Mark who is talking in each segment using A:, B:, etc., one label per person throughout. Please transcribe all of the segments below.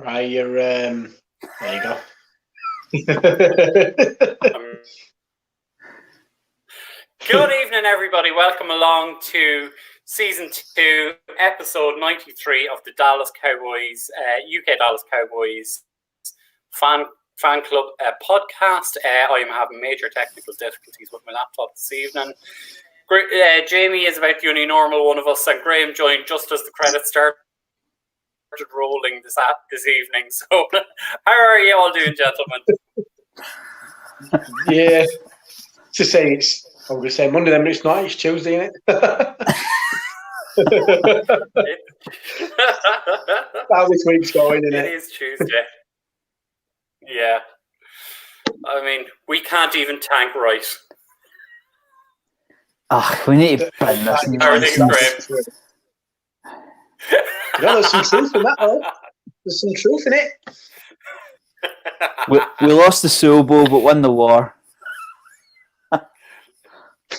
A: Right, you're. There you go.
B: Good evening, everybody. Welcome along to Season 2, Episode 93 of the Dallas Cowboys, UK Dallas Cowboys fan club podcast. I am having major technical difficulties with my laptop this evening. Jamie is about the only normal one of us, and Graham joined just as the credits started rolling this evening. So, how are you all doing, gentlemen?
A: Yeah, to say it's. I was going to say Monday, then, but it's not. It's Tuesday, isn't it? How this week's going, isn't it?
B: It is Tuesday. Yeah. I mean, we can't even tank right.
C: We need to bring this nonsense.
A: There's some truth in that, though. There's some truth in it.
C: We lost the Super Bowl, but won the war.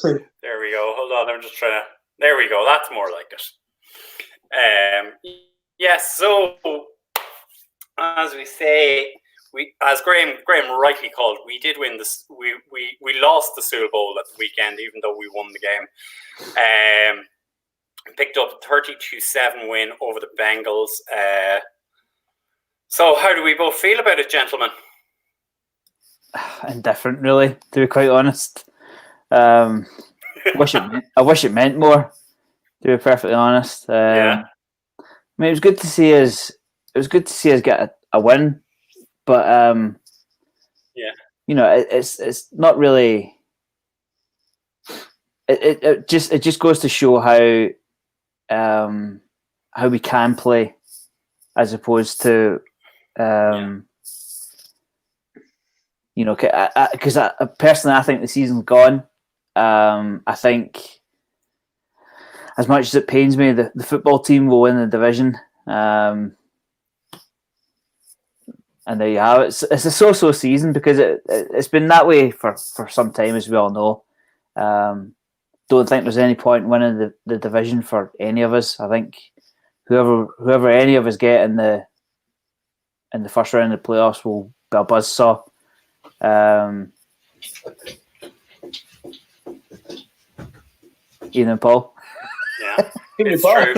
B: There we go. Hold on, I'm just trying to... There we go. That's more like it. Yes, so as we say, as Graham rightly called, we did win this. We lost the Super Bowl at the weekend, even though we won the game. Picked up a 32-7 win over the Bengals. So how do we both feel about it, gentlemen?
C: Indifferent, really, to be quite honest. I wish it meant more, to be perfectly honest.
B: Yeah.
C: I mean, it was good to see us. It was good to see us get a win, but
B: yeah,
C: you know, it's not really. It just goes to show how we can play, as opposed to you know, because personally I think the season's gone. I think, as much as it pains me, the football team will win the division. And there you have it. It's a so-so season because it's been that way for some time, as we all know. Don't think there's any point in winning the division for any of us. I think whoever any of us get in the first round of the playoffs will be a buzzsaw. Ian and Paul.
B: Yeah, it's true.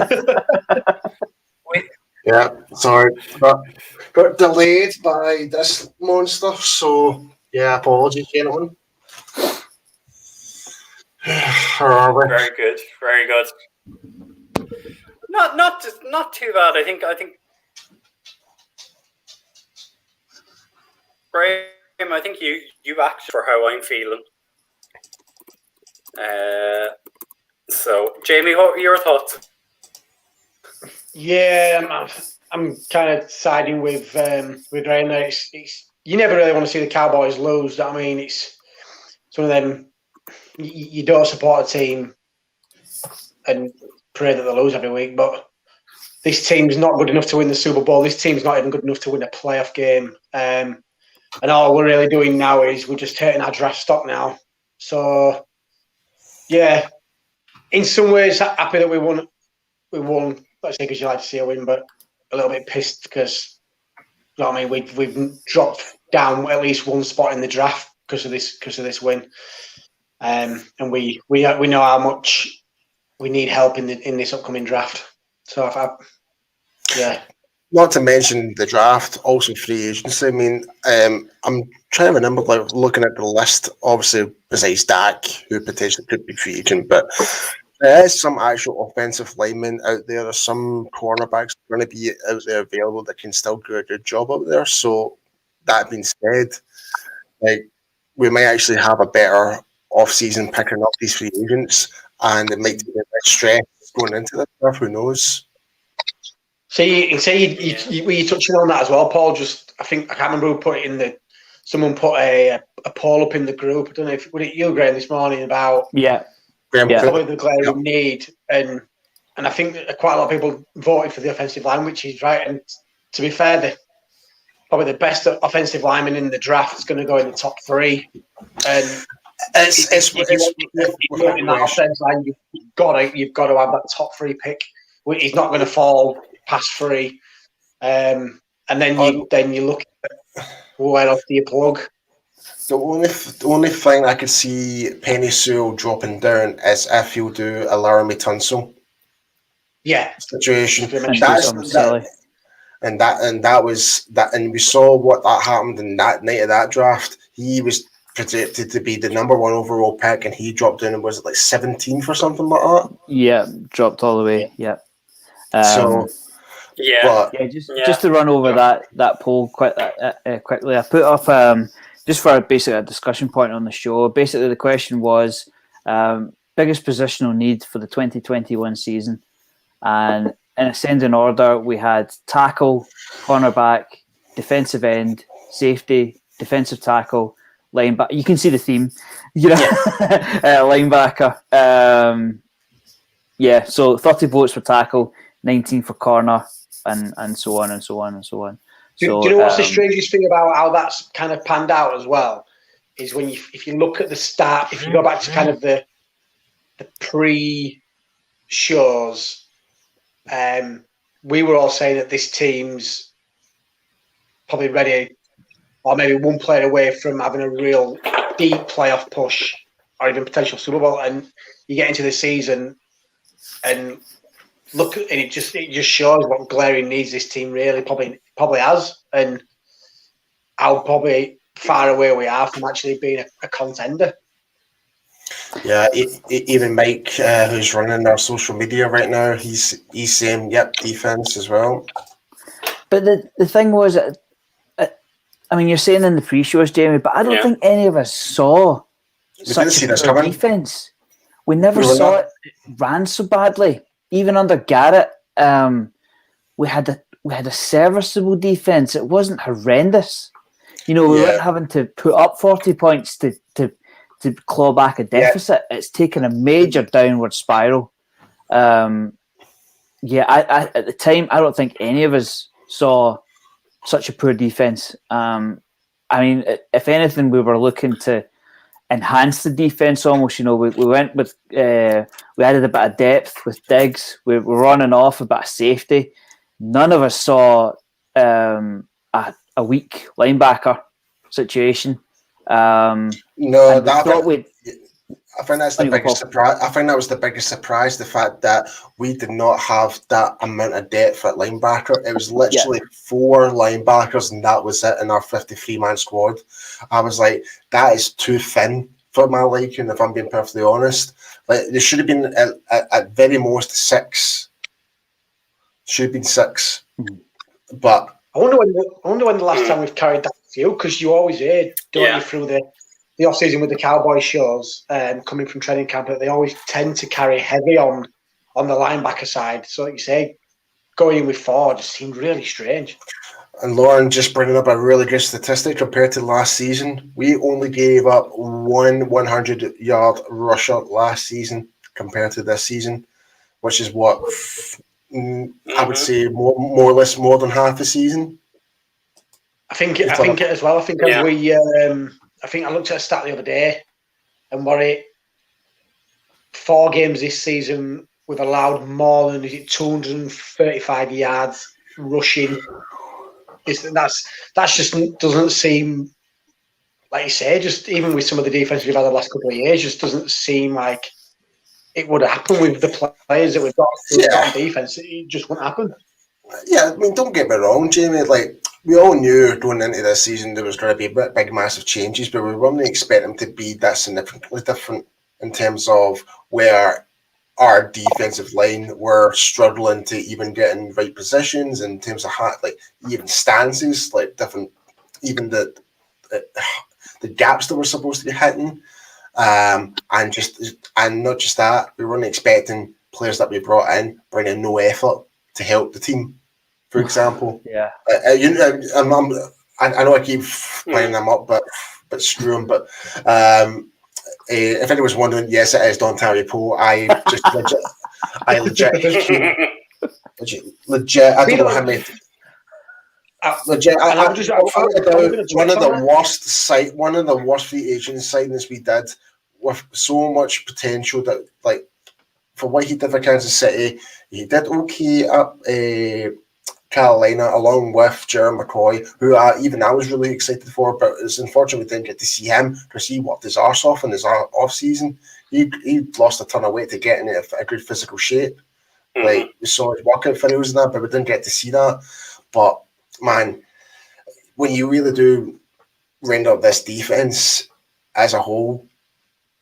D: Yeah, sorry. Got delayed by this monster, so yeah, apologies, gentlemen.
B: Very good, very good. Not too bad. I think. Graham, I think you asked for how I'm feeling. So, Jamie, what are your thoughts?
A: Yeah, I'm kind of siding with Ryan there. It's you never really want to see the Cowboys lose. I mean, it's one of them. You don't support a team and pray that they lose every week, but this team's not good enough to win the Super Bowl. This team's not even good enough to win a playoff game. And all we're really doing now is we're just taking our draft stock now. So, yeah, in some ways, happy that we won. Let's say because you like to see a win, but a little bit pissed because, you know what I mean, we've dropped down at least one spot in the draft because of this win. And we know how much we need help in this upcoming draft. So yeah.
D: Not to mention the draft, also free agency. I mean, I'm trying to remember, like, looking at the list. Obviously, besides Dak, who potentially could be free agent, but there is some actual offensive linemen out there. There's some cornerbacks going to be out there available that can still do a good job out there. So that being said, like, we might actually have a better off-season picking up these free agents, and it might be a bit stress going into this stuff. Who knows?
A: So you're touching on that as well, Paul. Just I can't remember who put it in the. Someone put a poll up in the group. I don't know if was it you, Graham, this morning about probably the glaring need, and I think that quite a lot of people voted for the offensive line, which is right. And to be fair, probably the best offensive lineman in the draft is going to go in the top 3. And if you're in that offensive line, you've got to have that top 3 pick. He's not going to fall past 3. and then you look at where else do you plug?
D: The only thing I could see Penny Sewell dropping down is if he'll do a Laramie Tunsil situation. And we saw what that happened in that night of that draft. He was projected to be the number 1 overall pick, and he dropped down and was it like 17th or something like that?
C: Yeah, dropped all the way. Yeah. Just to run over that poll quickly, I put up just for basically a discussion point on the show. Basically, the question was biggest positional need for the 2021 season, and in ascending order, we had tackle, cornerback, defensive end, safety, defensive tackle, linebacker. You can see the theme, linebacker. So 30 votes for tackle, 19 for corner, and so on and so on and so on.
A: Do you know what's the strangest thing about how that's kind of panned out as well? Is when if you look at the start, if you go back to kind of the pre-shows, we were all saying that this team's probably ready, or maybe one player away from having a real deep playoff push, or even potential Super Bowl. And you get into the season and look, and it just shows what glaring needs this team really probably has, and how probably far away we are from actually being a contender.
D: Yeah, even Mike, who's running our social media right now, he's saying, "Yep, defense as well."
C: But the thing was, I mean, you're saying in the pre-shows, Jamie, but I don't think any of us saw such a poor defense. We never saw it ran so badly. Even under Garrett, we had a serviceable defense. It wasn't horrendous. We weren't having to put up 40 points to claw back a deficit. Yeah. It's taken a major downward spiral. I at the time, I don't think any of us saw such a poor defense. I mean, if anything, we were looking to enhance the defense almost. We went with we added a bit of depth with Diggs. We were running off a bit of safety. None of us saw a weak linebacker situation.
D: I think that's the biggest surprise. I think that was the biggest surprise, the fact that we did not have that amount of depth at linebacker. It was literally 4 linebackers, and that was it in our 53-man squad. I was like, that is too thin for my liking, if I'm being perfectly honest. Like, there should have been at very most 6. Should have been 6. But
A: I wonder when the last time we've carried that field, because you always hear, don't you, through the off season with the Cowboys shows, coming from training camp, that they always tend to carry heavy on the linebacker side. So, like you say, going in with 4 just seemed really strange.
D: And Lauren just bringing up a really good statistic compared to last season. We only gave up 1 100-yard rusher last season compared to this season, which is what I would say more or less more than half a season.
A: I think as well. I think I think I looked at a stat the other day, and 4 games this season we've allowed more than 235 yards rushing. That's just doesn't seem, like you say, just even with some of the defense we've had the last couple of years, just doesn't seem like it would happen with the players that we've got on defense. It just wouldn't happen.
D: Yeah, I mean, don't get me wrong, Jamie. Like, we all knew going into this season there was going to be big, massive changes, but we weren't expecting them to be that significantly different in terms of where our defensive line were struggling to even get in right positions in terms of even stances, like different, even the gaps that we're supposed to be hitting, and not just that, we weren't expecting players that we brought in bringing no effort to help the team. For example, I know I keep playing them up, but screw them. But if anyone's wondering, yes, it is Don Terry Poe. I legit. I don't know how many. Legit, one of the worst free agent signings we did, with so much potential that, like, for what he did for Kansas City, he did okay up Carolina, along with Jerry McCoy, who I was really excited for, but it's unfortunate we didn't get to see him because he worked his arse off in his off season. He lost a ton of weight to get in a good physical shape. Like, we saw his workout videos and that, but we didn't get to see that. But man, when you really do render up this defense as a whole,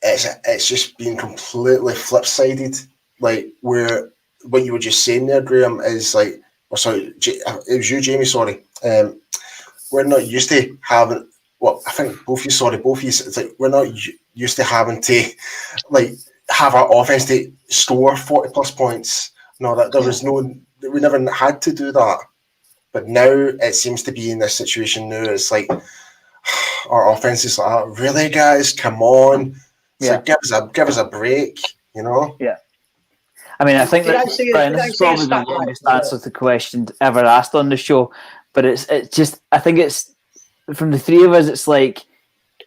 D: it's just been completely flip-sided. Like, where what you were just saying there, Graham, is like, it was you, Jamie, sorry. We're not used to having, well, I think both of you, it's like we're not used to having to, like, have our offense to score 40-plus points. No, that there was we never had to do that. But now it seems to be in this situation now. It's like, our offense is like, really, guys, come on. It's like, give us a break, you know?
C: Yeah. I mean, I think Brian, this is probably the longest answer to the question ever asked on the show. But it's just, I think it's, from the three of us, it's like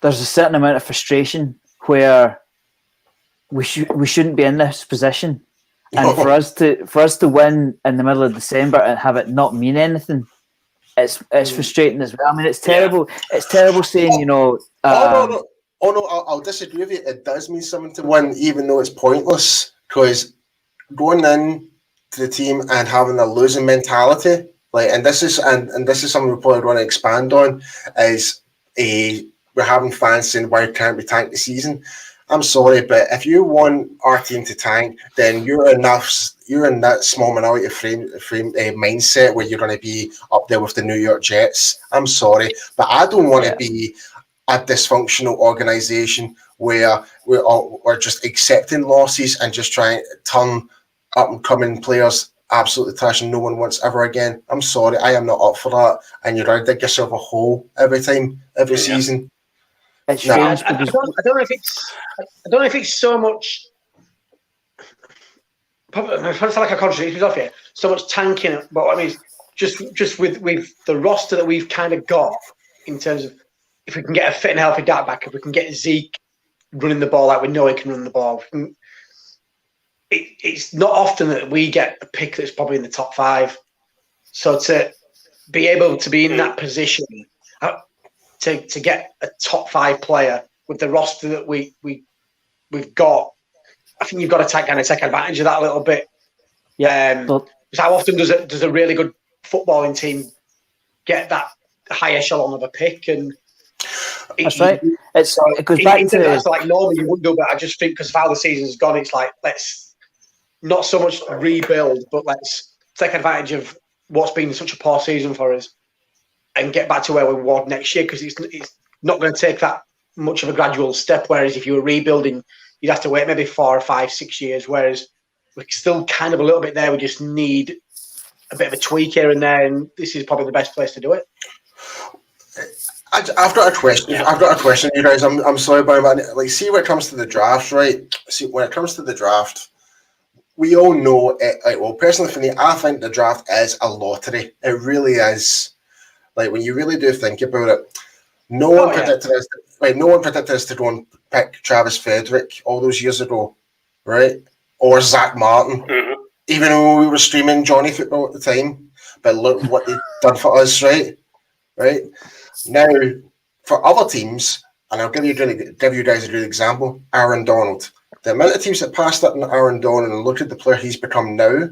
C: there's a certain amount of frustration where we shouldn't be in this position. And for us to win in the middle of December and have it not mean anything, it's frustrating as well. I mean, it's terrible. Yeah. It's terrible saying, you know.
D: I'll disagree with you. It does mean something to win, even though it's pointless. Because going in to the team and having a losing mentality, like, and this is something we probably want to expand on, is we're having fans saying, why can't we tank the season? I'm sorry, but if you want our team to tank, then you're in that small minority frame mindset where you're going to be up there with the New York Jets. I'm sorry, but I don't want to be a dysfunctional organization where we're just accepting losses and just trying to turn up and coming players absolutely trash and no one wants ever again. I'm sorry, I am not up for that. And you're going to dig yourself a hole every season.
A: It's strange. I don't know if it's so much. Probably, it sounds like a contradiction off here. So much tanking, but I mean, just with the roster that we've kind of got in terms of, if we can get a fit and healthy back, if we can get Zeke running the ball like we know he can run the ball, it's not often that we get a pick that's probably in the top 5. So to be able to be in that position. To get a top 5 player with the roster that we've got, I think you've got to take advantage of that a little bit. Yeah. Because how often does a really good footballing team get that high echelon of a pick? And
C: that's right. It goes back to
A: that's like normally you wouldn't do, but I just think because of how the season's gone, it's like, let's not so much rebuild, but let's take advantage of what's been such a poor season for us and get back to where we were next year, because it's not going to take that much of a gradual step. Whereas if you were rebuilding, you'd have to wait maybe 4 or 5, 6 years. Whereas we're still kind of a little bit there. We just need a bit of a tweak here and there, and this is probably the best place to do it.
D: I've got a question. I've got a question, you guys. I'm sorry about it. Like, see, when it comes to the draft, right? See, when it comes to the draft, we all know it. Like, well, personally for me, I think the draft is a lottery. It really is. Like, when you really do think about it, no one predicted us to go and pick Travis Frederick all those years ago, right? Or Zach Martin, even though we were streaming Johnny Football at the time. But look what they've done for us, right? Right now, for other teams, and I'll give you guys a good example. Aaron Donald. The amount of teams that passed up on Aaron Donald and look at the player he's become now.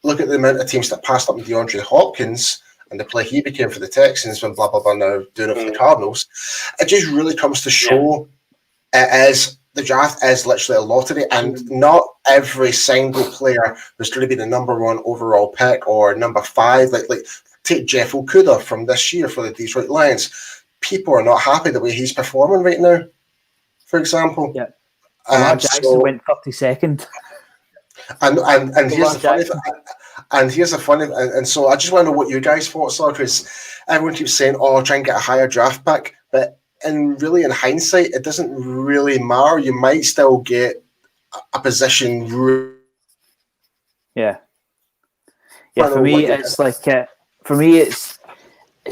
D: Look at the amount of teams that passed up on DeAndre Hopkins. And the play he became for the Texans when blah, blah, blah, now doing it for the Cardinals. It just really comes to show the draft is literally a lottery, and not every single player was going to be the number 1 overall pick or number 5. Like take Jeff Okudah from this year for the Detroit Lions. People are not happy the way he's performing right now, for example.
C: Yeah. Jackson went 32nd.
D: And here's the funny thing. And here's the funny, and so I just want to know what you guys' thoughts are, because everyone keeps saying, try and get a higher draft pick, but in hindsight, it doesn't really matter. You might still get a position.
C: Yeah. For me, it's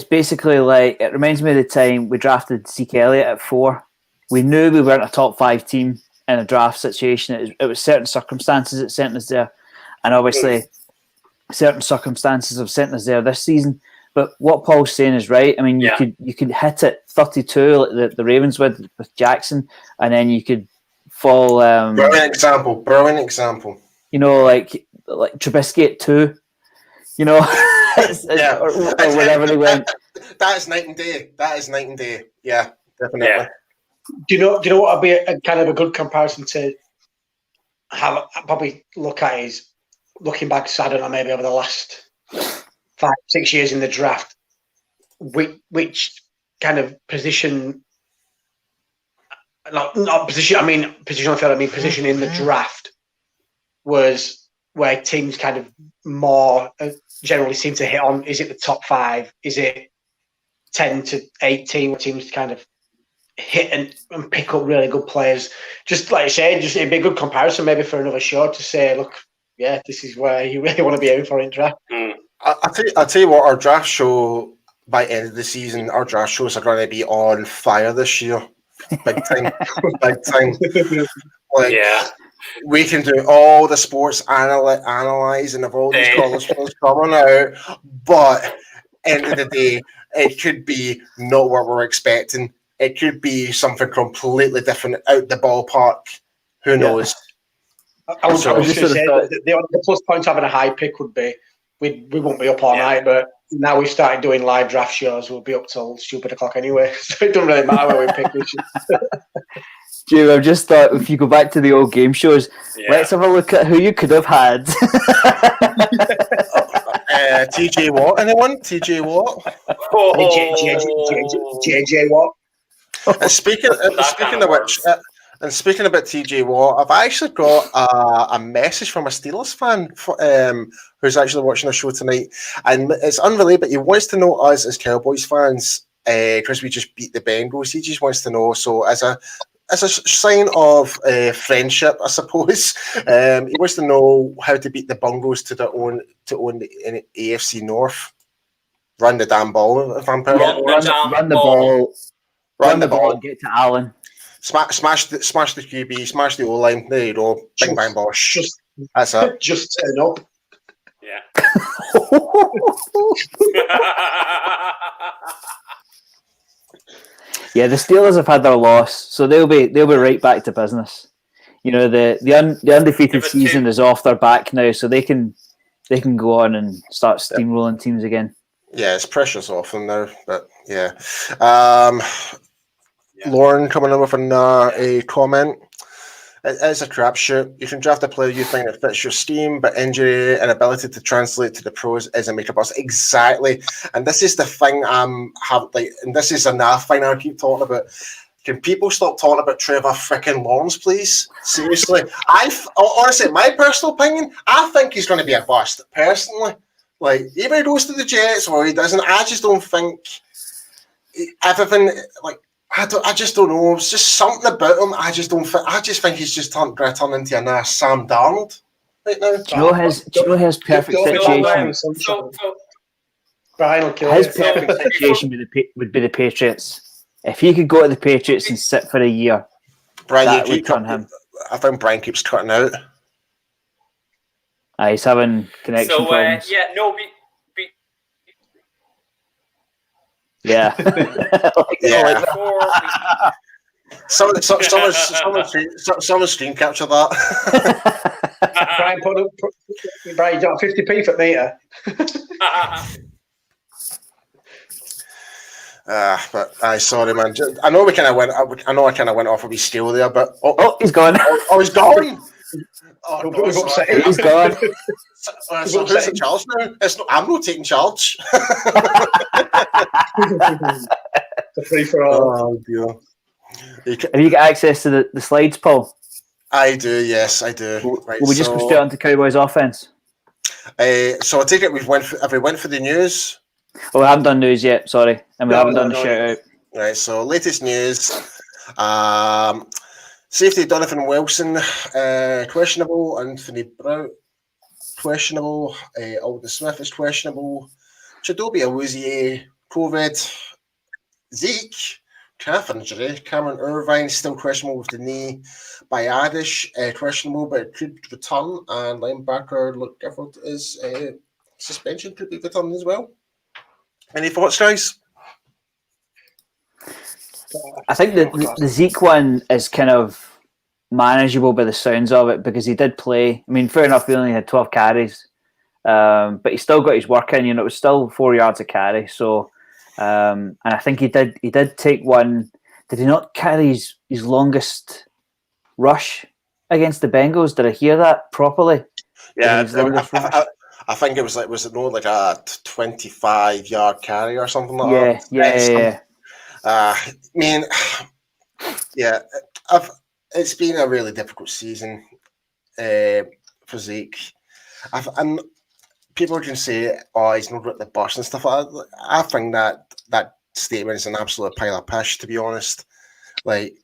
C: basically like, it reminds me of the time we drafted Zeke Elliott at 4. We knew we weren't a top 5 team in a draft situation. It was certain circumstances that sent us there, and obviously. certain circumstances have sent us there this season. But what Paul's saying is right. I mean, you could hit it 32 like the Ravens with Jackson, and then you could fall.
D: Brilliant example.
C: You know, like Trubisky at 2. You know, or whatever they went.
D: That is night and day. Yeah, definitely.
B: Yeah.
A: Do you know what would be a kind of a good comparison to have probably look at is looking back, I don't know, maybe over the last 5-6 years in the draft, which kind of position, not position, I mean position on the field, I mean position in the draft was where teams kind of more generally seem to hit on. Is it the top 5? Is it 10 to 18 where teams kind of hit and pick up really good players? Just like I said, just it'd be a good comparison maybe for another show to say, look, yeah, this is where you really want to be aiming for in draft.
D: I'll tell you what, our draft show, by the end of the season, our draft shows are going to be on fire this year. Big time. Big time. Like, we can do all the sports analysing of all these college players coming out, but end of the day, it could be not what we're expecting. It could be something completely different out the ballpark. Who knows?
A: I was just going to say the plus point of having a high pick would be we won't be up all night, but now we've started doing live draft shows. We'll be up till stupid o'clock anyway, so it doesn't really matter where we pick.
C: Jim, I've just thought if you go back to the old game shows, let's have a look at who you could have had.
D: TJ Watt, anyone? TJ Watt?
A: JJ Watt.
D: And speaking about TJ Watt, I've actually got a message from a Steelers fan who's actually watching the show tonight, and it's unrelated, but he wants to know us as Cowboys fans because we just beat the Bengals. He just wants to know. So as a sign of friendship, I suppose, he wants to know how to beat the Bengals to own the AFC North. Run the damn ball, if I'm perfect.
C: Run the ball and get to Allen.
D: Smash the QB, smash the O-line. There you go. Bing, bang, bosh. That's it.
A: Just turn up.
B: Yeah.
C: Yeah, the Steelers have had their loss, so they'll be right back to business. You know, the undefeated season is off their back now, so they can go on and start steamrolling teams again.
D: Yeah, it's pressure's off them now, but yeah. Lauren coming in with a comment. It is a crapshoot. You can draft a player you think that fits your scheme, but injury and ability to translate to the pros is a make or bust. Exactly. And this is the thing and this is another thing I keep talking about. Can people stop talking about Trevor frickin' Lawrence, please? Seriously. Honestly, my personal opinion, I think he's going to be a bust, personally. Like, either he goes to the Jets or he doesn't. I just don't think everything, like, I just don't know. It's just something about him. I just think he's just going to turn into a nice Sam Darnold right now.
C: Do you know his perfect situation?
A: Brian will kill
C: his perfect situation would be the Patriots. If he could go to the Patriots and sit for a year,
D: Brian,
C: would turn him.
D: I think Brian keeps cutting out.
C: He's having connection problems. Yeah.
D: Someone screen capture that.
A: Brian, you got 50p for meter.
D: But sorry, man. I know I kind of went off of his scale there, but
C: he's gone.
D: He's gone. Oh, no,
C: he's gone.
D: So who's in charge now? I'm not taking charge.
A: The free for all.
D: Oh dear.
C: Have you got access to the slides, Paul?
D: I do. Yes, I do.
C: Will we just go straight on to Cowboys offense?
D: So I take it we went for the news.
C: Oh, we haven't done news yet. Sorry, and we haven't done the shout out.
D: Right. So latest news. Safety Donovan Wilson questionable. Anthony Brown questionable. Alden Smith is questionable. Chidobe Awuzie COVID. Zeke calf injury. Cameron Irvine still questionable with the knee. Bayadish questionable, but it could return. And linebacker Luke Gifford is suspension could be returned as well. Any thoughts, guys?
C: I think the Zeke one is kind of manageable by the sounds of it because he did play. I mean, fair enough, he only had 12 carries, but he still got his work in. You know, it was still 4 yards a carry. So, and I think he did take one. Did he not carry his longest rush against the Bengals? Did I hear that properly?
D: Yeah, I think it was like, was it not like a 25-yard carry or something like that?
C: Yeah.
D: I mean, yeah, it's been a really difficult season for Zeke. And people can say, "Oh, he's not at the bus and stuff." I think that statement is an absolute pile of pish. To be honest, like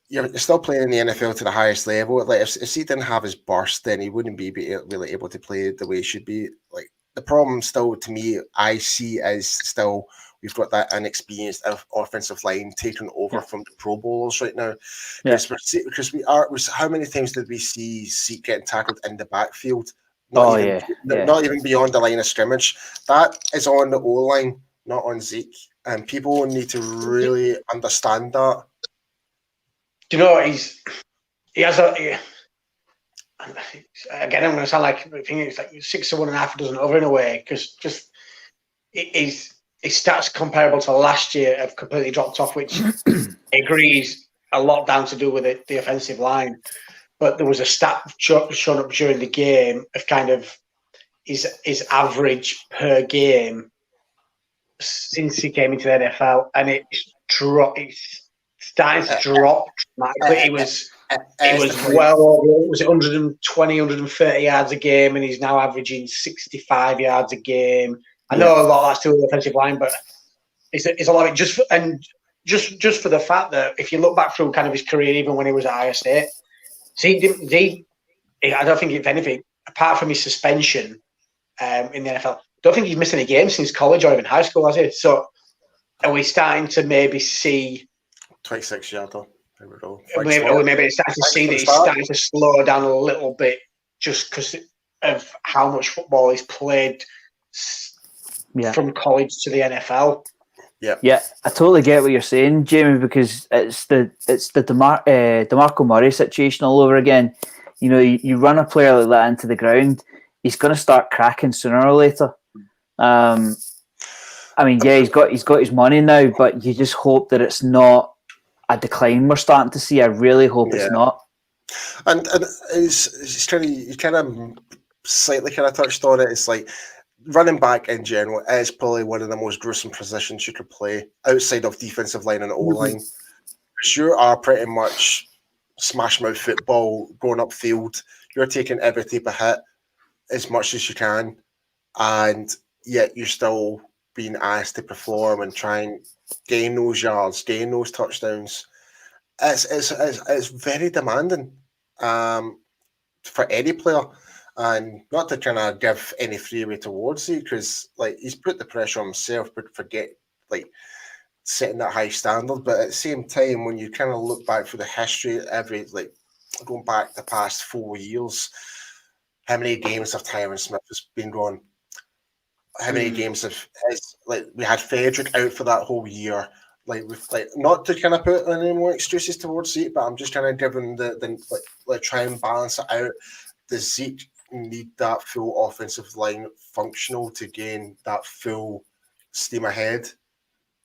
D: you're still playing in the NFL to the highest level. Like if he didn't have his burst, then he wouldn't be really able to play the way he should be. Like the problem still, to me, I see is still we've got that inexperienced offensive line taken over from the Pro Bowlers right now. Because how many times did we see Zeke getting tackled in the backfield? Not even beyond the line of scrimmage. That is on the O-line, not on Zeke. And people need to really understand that.
A: Do you know again, I'm going to sound like I think it's like 6 to 1.5 dozen over in a way because just his stats comparable to last year have completely dropped off, which agrees a lot down to do with the offensive line. But there was a stat shown up during the game of kind of his average per game since he came into the NFL, and it's starting to drop dramatically. It was well over, was it 120, 130 yards a game, and he's now averaging 65 yards a game. I know a lot of that's to the offensive line, but it's a lot of it just for the fact that if you look back through kind of his career, even when he was at Ohio State, I don't think, if anything, apart from his suspension in the NFL, I don't think he's missed any games since college or even high school, has he? So are we starting to maybe see
D: 26 yards? There we go.
A: Maybe it's starting to see that he's starting to slow down a little bit just because of how much football he's played from college to the NFL.
C: Yeah, I totally get what you're saying, Jamie, because it's the DeMarco Murray situation all over again. You know, you run a player like that into the ground, he's going to start cracking sooner or later. I mean, yeah, he's got his money now, but you just hope that it's not a decline we're starting to see. I really hope it's not.
D: And it's kind of slightly kind of touched on it. It's like running back in general is probably one of the most gruesome positions you could play outside of defensive line and O-line. Because you are pretty much smash mouth football going upfield. You're taking every type of hit as much as you can, and yet you're still being asked to perform and try and gain those yards, gain those touchdowns. It's very demanding for any player. And not to kind of give any freeway towards it, because like he's put the pressure on himself, but forget like setting that high standard. But at the same time, when you kind of look back for the history, going back the past 4 years, how many games have Tyron Smith has been gone? How many games we had Frederick out for that whole year? Not to kind of put any more excuses towards Zeke, but I'm just kind of giving the try and balance it out. Does Zeke need that full offensive line functional to gain that full steam ahead?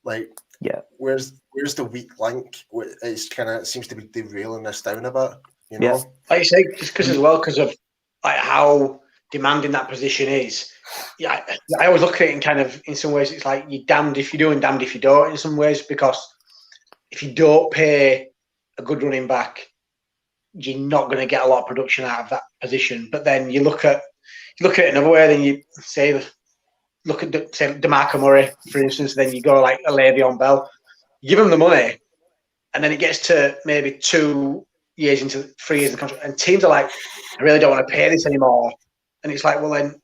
D: Where's the weak link? It seems to be derailing this down a bit. You know,
A: like you say, just because of like how demanding that position is. Yeah, I always look at it in some ways it's like you're damned if you do and damned if you don't in some ways, because if you don't pay a good running back, you're not going to get a lot of production out of that position. But then you look at it another way, then you look at DeMarco Murray, for instance, then you go like a Le'Veon Bell, you give him the money, and then it gets to maybe 2 years into 3 years of the contract, and teams are like, I really don't want to pay this anymore. And it's like, well then,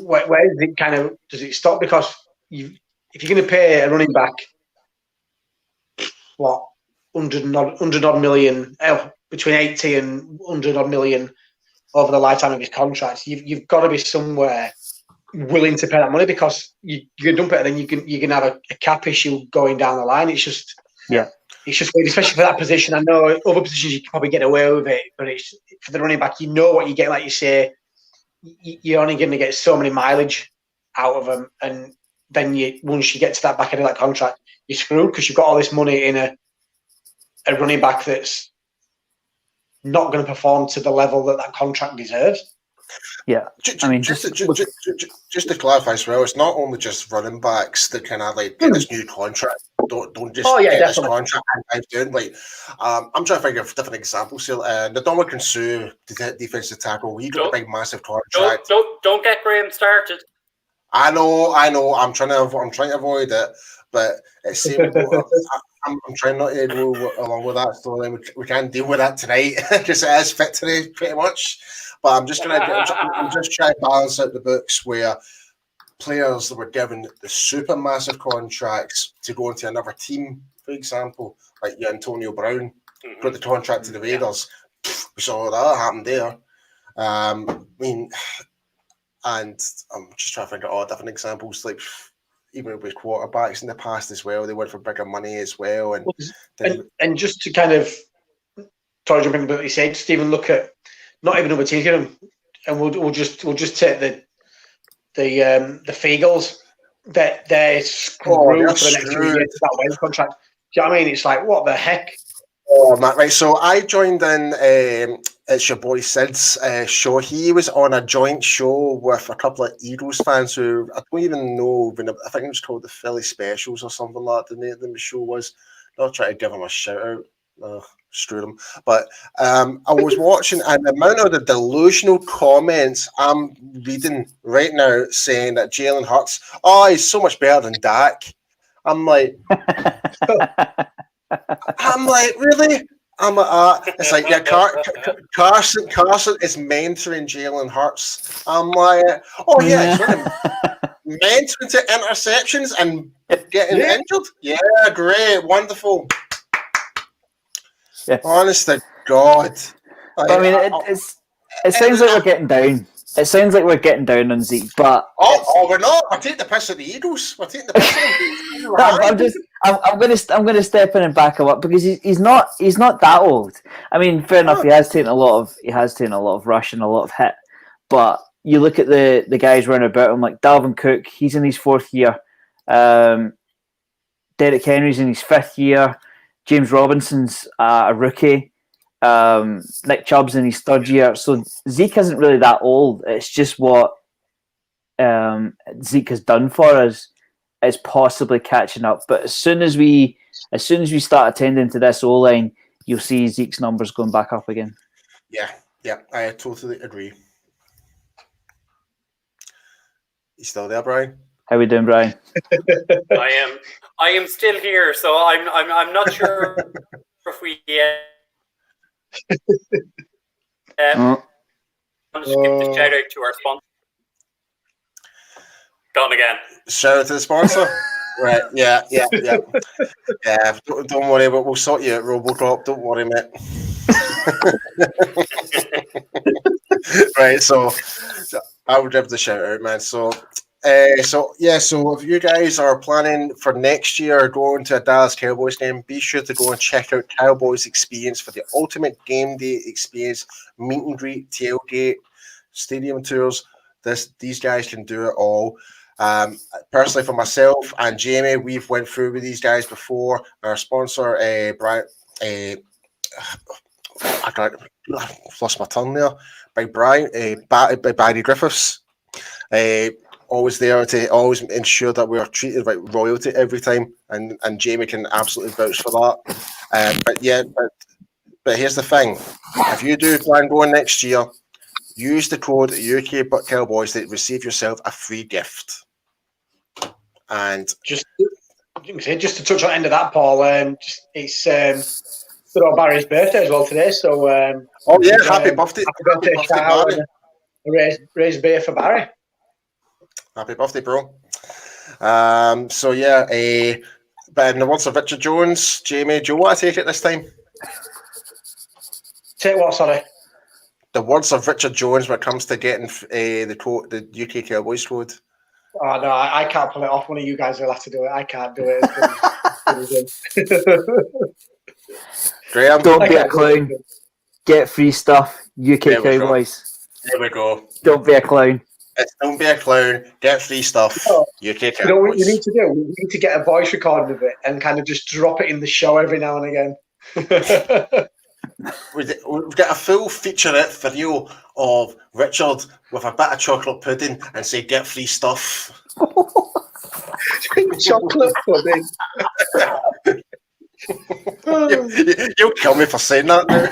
A: where does it stop? Because if you're going to pay a running back, what, 100 odd million, between 80 and 100 odd million over the lifetime of his contracts, you've got to be somewhere willing to pay that money, because you can dump it and then you can have a cap issue going down the line. It's just weird, especially for that position. I know other positions you can probably get away with it, but it's for the running back. You know what you get, like you say, you're only going to get so many mileage out of them, and then once you get to that back end of that contract, you're screwed, because you've got all this money in a running back that's not going to perform to the level that contract deserves.
C: Yeah,
D: just to clarify as well, it's not only just running backs that kind of like get this new contract. Don't just get this contract and doing like. I'm trying to think of different examples here. Ndamukong Suh, defensive tackle, he got a big massive contract.
B: Don't get Graham started.
D: I know. I'm trying to avoid it, but it seems I'm trying not to go along with that story. We can't deal with that tonight because it is fit today, pretty much. But I'm just trying to balance out the books where players that were given the super massive contracts to go into another team, for example, like Antonio Brown got the contract to the Raiders. We saw that happen there. And I'm just trying to think of all different examples, like even with quarterbacks in the past as well, they went for bigger money as well. And
A: just to kind of try to jump in what you said, Stephen, look at not even other teams, and we'll just take the Feagles that they're screwed for the next 2 years that wage contract. Do you know what I mean? It's like, what the heck?
D: Oh, Matt, right. So I joined in. It's your boy Sid's show. He was on a joint show with a couple of Eagles fans who I don't even know. I think it was called the Philly Specials or something like that. The name of the show was. Not trying to give him a shout out. Screw them. But I was watching, and the amount of the delusional comments I'm reading right now saying that Jalen Hurts, he's so much better than Dak. I'm like, really? It's like, yeah, Carson is mentoring Jalen Hurts. I'm like, oh yeah, he's running mentoring to interceptions and getting injured. Yeah, great, wonderful.
C: Yeah.
D: Honest to God.
C: I mean, it sounds like we're getting down. It sounds like we're getting down on Zeke, but
D: we're not. We're taking the piss of the Eagles. We're taking the piss of them.
C: I'm going to step in and back him up because he's not that old. I mean, fair enough. He has taken a lot of rush and a lot of hit, but you look at the guys running about him, like Dalvin Cook. He's in his 4th year. Derrick Henry's in his 5th year. James Robinson's a rookie. Nick Chubb's in his 3rd year. So Zeke isn't really that old. It's just what Zeke has done for us is possibly catching up. But as soon as we start attending to this O-line, you'll see Zeke's numbers going back up again.
D: Yeah, I totally agree. You still there, Brian?
C: How we doing, Brian?
B: I am still here, so I'm not sure if we I'll just give the shout out to our sponsor. Gone again.
D: Shout out to the sponsor. Right, yeah. Don't worry, we'll sort you out, Robocop. Don't worry, mate. Right, so I would give the shout out, man. So if you guys are planning for next year going to a Dallas Cowboys game, be sure to go and check out Cowboys Experience for the ultimate game day experience, meet and greet, tailgate, stadium tours. These guys can do it all. Personally, for myself and Jamie, we've went through with these guys before. Our sponsor, Brian, I've lost my tongue there. By Brian, by Barry Griffiths. Always there to always ensure that we are treated like royalty every time, and Jamie can absolutely vouch for that. But here's the thing: if you do plan going next year, use the code UK Cowboys to receive yourself a free gift. And
A: just to touch on the end of that, Paul, it's Barry's birthday as well today, so
D: happy birthday! Happy birthday,
A: Barry. Raise beer for Barry.
D: Happy birthday, bro. But in the words of Richard Jones, Jamie, do you want to take it this time?
A: Take what, sorry?
D: The words of Richard Jones when it comes to getting the UK Cowboys code.
A: Oh no, I can't pull it off. One of you guys will have to do it. I can't do it.
D: Graham,
C: Don't be a clown. Get free stuff. UK Cowboys.
D: There we go.
C: Don't be a clown.
D: Don't be a clown. Get free stuff. UK Cowboys.
A: You know what you need to do? We need to get a voice recording of it and kind of just drop it in the show every now and again.
D: We've got a full featurette for you of Richard with a bit of chocolate pudding and say, get free stuff.
A: Chocolate pudding.
D: You'll kill me for saying that now.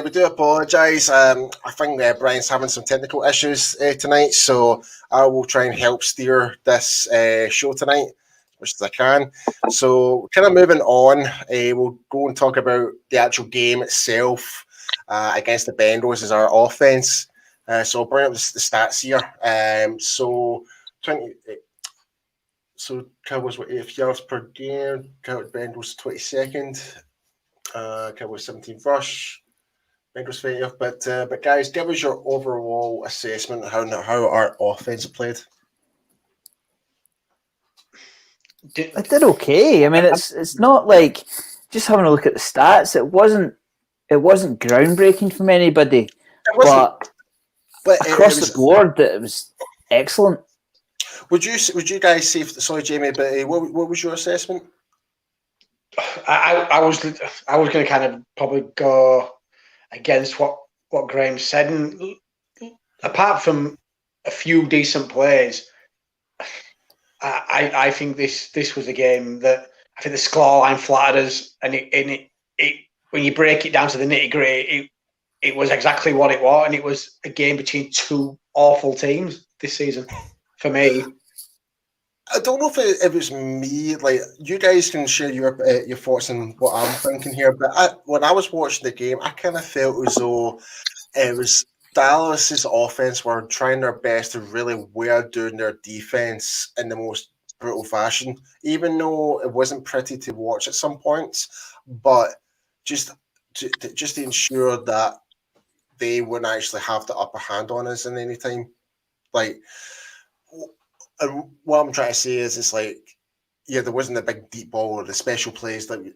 D: We do apologise. I think Brian's having some technical issues tonight, so I will try and help steer this show tonight as much as I can. So, kind of moving on, we'll go and talk about the actual game itself against the Bengals as our offense. So, I'll bring up the stats here. Cowboys were 8 yards per game. Bengals 22nd. Cowboys 17th rush. Bengals 30th. But guys, give us your overall assessment of how our offense played.
C: I did okay. I mean, it's not like just having a look at the stats. It wasn't groundbreaking from anybody, but across the board, it was excellent.
D: Would you guys say? Sorry, Jamie, but what was your assessment?
A: I was going to kind of probably go against what Graham said, and apart from a few decent plays, I think this was a game that I think the scoreline flattered us, and it when you break it down to the nitty gritty, it was exactly what it was, and it was a game between two awful teams this season for me.
D: I don't know if it was me. Like, you guys can share your thoughts on what I'm thinking here, but when I was watching the game, I kind of felt as though it was Dallas's offense were trying their best to really wear down their defense in the most brutal fashion, even though it wasn't pretty to watch at some points, but just to ensure that they wouldn't actually have the upper hand on us in any time. Like, and what I'm trying to say is, it's like, yeah, there wasn't a big deep ball or the special plays that we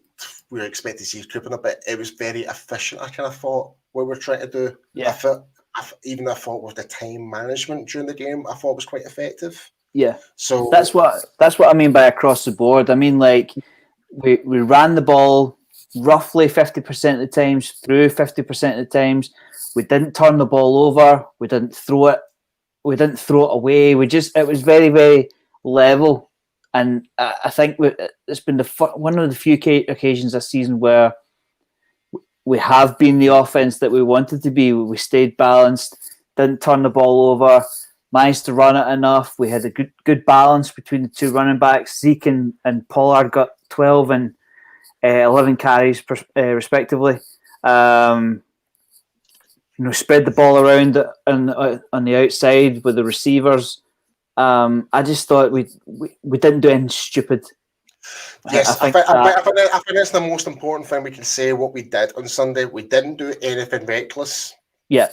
D: were expected to see creeping up, but it was very efficient. I kind of thought what we're trying to do.
C: Yeah.
D: I thought with the time management during the game, I thought it was quite effective.
C: Yeah.
D: So
C: that's what I mean by across the board. I mean, like, we ran the ball roughly 50% of the times, through 50% of the times. We didn't turn the ball over. We didn't throw it. We didn't throw it away. It was very, very level. And I think it's been one of the few occasions this season where we have been the offense that we wanted to be. We stayed balanced, didn't turn the ball over, managed to run it enough. We had a good balance between the two running backs. Zeke and Pollard got 12 and 11 carries respectively. Spread the ball around on the outside with the receivers. I just thought we didn't do anything stupid.
D: Yes, I think that's the most important thing we can say. What we did on Sunday, we didn't do anything reckless.
C: Yeah.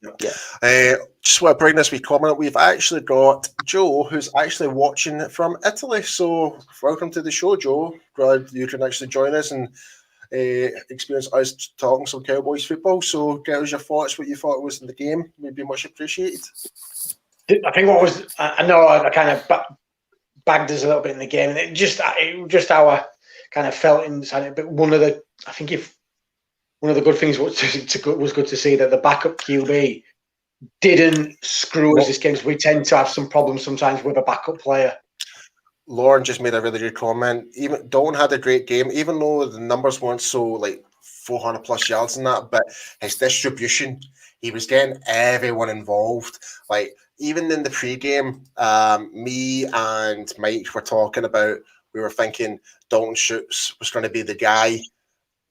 D: Just want to bring this wee comment. We've actually got Joe, who's actually watching from Italy. So welcome to the show, Joe. Glad you can actually join us and experience us talking some Cowboys football. So get us your thoughts, what you thought was in the game. Would be much appreciated.
A: I think I know I kind of bagged us a little bit in the game, and it just how I kind of felt inside it. But one of the good things was good to see that the backup QB didn't screw us this game, because we tend to have some problems sometimes with a backup player.
D: Lauren just made a really good comment. Even Dalton had a great game, even though the numbers weren't so like 400 plus yards in that, but his distribution, he was getting everyone involved. Like, even in the pregame, me and Mike were talking about, we were thinking Dalton Schultz was going to be the guy,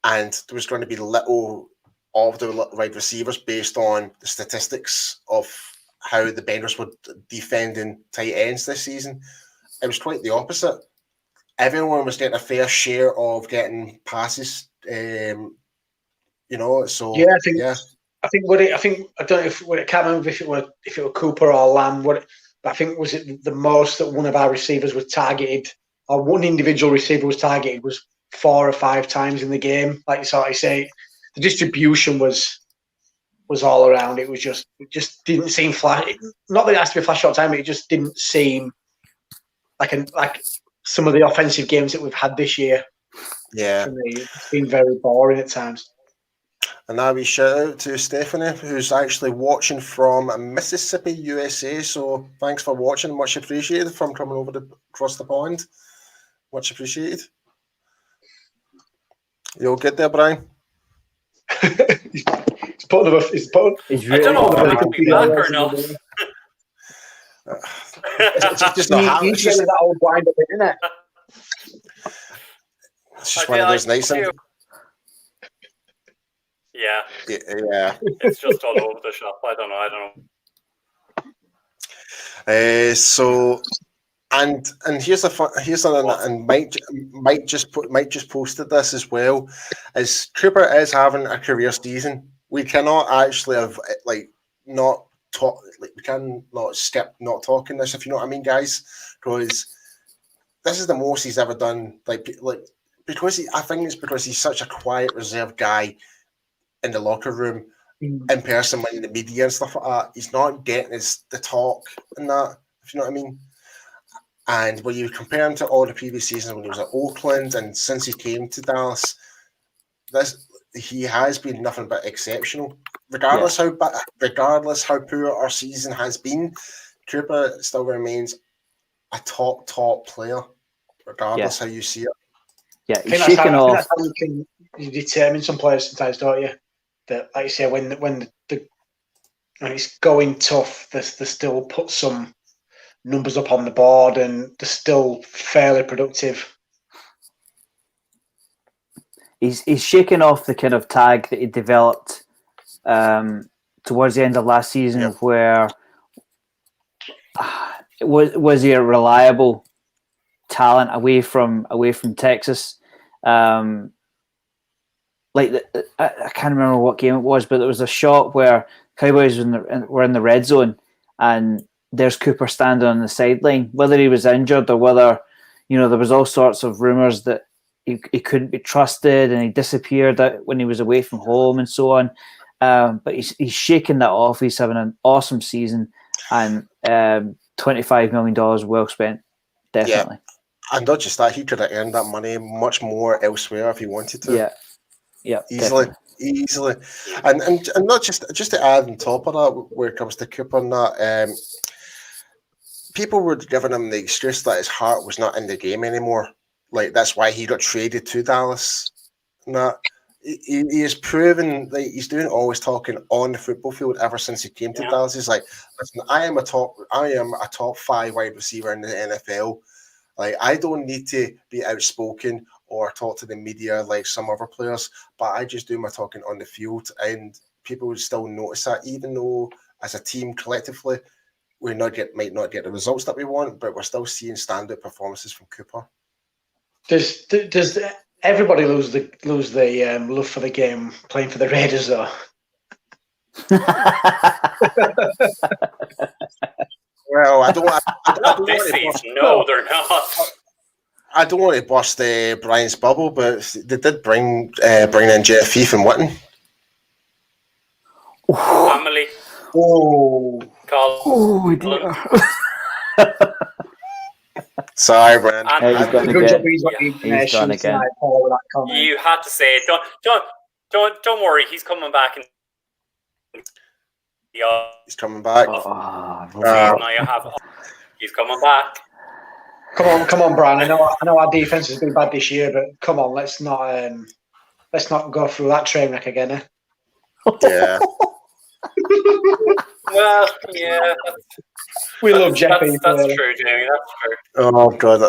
D: and there was going to be little of the wide receivers based on the statistics of how the Bengals were defending tight ends this season. It was quite the opposite. everyone was getting a fair share of getting passes. So
A: yeah, I think I don't know if I can't remember if it were Cooper or Lamb. But I think was it the most that one of our receivers was targeted, or one individual receiver was targeted was 4 or 5 times in the game. Like you sort of say, the distribution was all around. It just didn't seem flash. Not that it has to be a flash short time, but it just didn't seem like some of the offensive games that we've had this year.
D: Yeah,
A: for me, it's been very boring at times.
D: And now we shout out to Stephanie, who's actually watching from Mississippi, USA. So thanks for watching. Much appreciated from coming over across the pond. Much appreciated. You all good there, Brian?
A: He's putting up.
C: He's
B: I don't know if I can be back or not.
D: It's just not happening.
A: It's just that old wind up, isn't it?
D: It's just one of those nights.
B: Yeah.
D: Yeah.
B: It's just all over the shop. I don't know.
D: So, and here's and Mike just posted this as well. As Cooper is having a career season, we cannot actually have not talk. We cannot skip not talking this, if you know what I mean, guys, because this is the most he's ever done. Because I think it's because he's such a quiet, reserved guy in the locker room, in person, in the media and stuff like that. He's not getting the talk and that, if you know what I mean. And when you compare him to all the previous seasons when he was at Oakland and since he came to Dallas, he has been nothing but exceptional. Regardless how poor our season has been, Cooper still remains a top player, regardless how you see it.
C: Yeah, he's shaking off.
A: That's how you determine some players sometimes, don't you? That, like you say, when it's going tough, they still put some numbers up on the board and they're still fairly productive.
C: He's shaking off the kind of tag that he developed towards the end of last season, where was he a reliable talent away from Texas? I can't remember what game it was, but there was a shot where Cowboys were in the red zone, and there's Cooper standing on the sideline. Whether he was injured or whether, there was all sorts of rumors that he couldn't be trusted and he disappeared when he was away from home and so on. But he's shaking that off. He's having an awesome season, and $25 million well spent, definitely.
D: Yeah. And not just that, he could have earned that money much more elsewhere if he wanted to.
C: Yeah,
D: easily. And not just to add on top of that, where it comes to Cooper and that, people were giving him the excuse that his heart was not in the game anymore. That's why he got traded to Dallas. And that he has proven that he's doing always talking on the football field ever since he came to Dallas. He's like, listen, I am a top 5 wide receiver in the NFL. I don't need to be outspoken or talk to the media like some other players, but I just do my talking on the field, and people would still notice that, even though as a team collectively we might not get the results that we want, but we're still seeing standout performances from Cooper.
A: Does everybody lose the love for the game playing for the Raiders though?
D: Well, I don't
B: this season. No, they're not.
D: I don't want to bust Brian's bubble, but they did bring in Jeff Heath and Witten.
B: Family.
A: Oh.
C: Oh, dear.
D: Sorry, Brian.
C: He's gone again.
B: You had to say it. Don't worry. He's coming back.
D: He's coming back.
B: He's coming back.
A: Come on, Brian. I know our defense has been bad this year, but come on, let's not go through that train wreck again, eh?
D: Yeah.
B: Well, yeah.
A: We love Jeffy.
B: That's true, Jamie. That's true.
D: Oh God,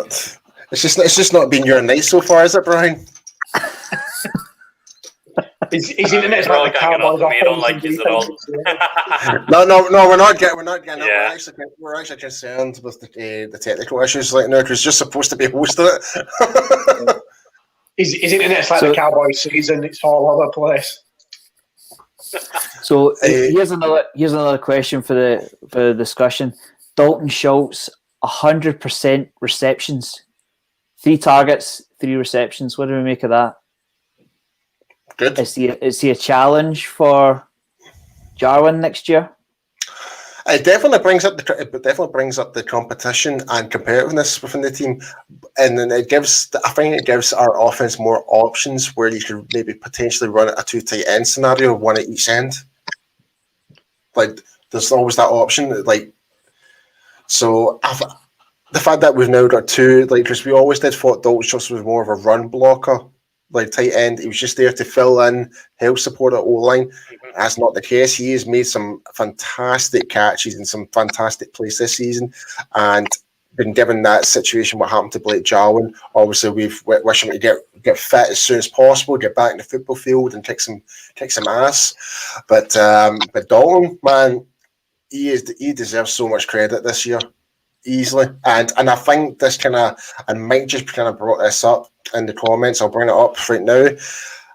D: it's just not been your night so far, is it, Brian?
A: His internet's
B: We're all
A: like the
B: ganging up
A: Cowboys
B: on me. I don't
A: offense
B: like
A: and
B: this at all.
A: defense.
D: No, we're not getting.
B: Yeah.
D: We're actually concerned with the technical issues right now because you're supposed to be hosting it.
A: His internet's like the Cowboys season; it's all over the place.
C: So here's another question for the discussion. Dalton Schultz, 100% receptions, 3 targets, 3 receptions. What do we make of that?
D: Good.
C: Is he a challenge for Jarwin next year?
D: It definitely brings up the competition and competitiveness within the team, and then I think it gives our offense more options where you could maybe potentially run a 2 tight end scenario, 1 at each end. Like there's always that option. Like so, the fact that we've now got 2, like because we always thought Dalton Schultz was more of a run blocker, like tight end. He was just there to fill in, help support our O-line. That's not the case. He has made some fantastic catches in some fantastic plays this season, and been given that situation what happened to Blake Jarwin. Obviously, we've wished him to get fit as soon as possible, get back in the football field and kick some ass. But Dalton, man, he deserves so much credit this year, easily. And I think this Mike just kind of brought this up in the comments. I'll bring it up right now.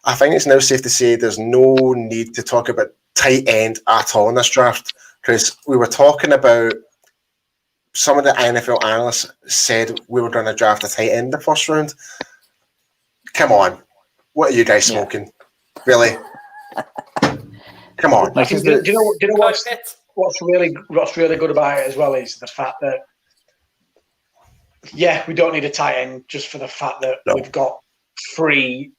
D: I think it's now safe to say there's no need to talk about tight end at all in this draft because we were talking about some of the NFL analysts said we were going to draft a tight end in the first round. Come on. What are you guys smoking? Yeah. Really? Come on.
A: Do you know what's really good about it as well is the fact that we don't need a tight end just for the fact that we've got 3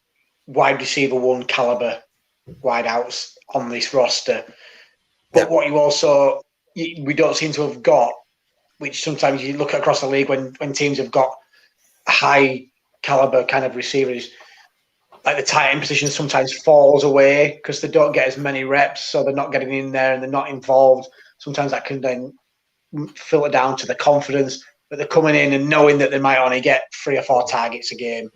A: wide receiver 1 caliber wideouts on this roster. But what we don't seem to have got, which sometimes you look across the league when teams have got high caliber kind of receivers, like the tight end position sometimes falls away because they don't get as many reps, so they're not getting in there and they're not involved. Sometimes that can then filter down to the confidence, but they're coming in and knowing that they might only get 3 or 4 targets a game.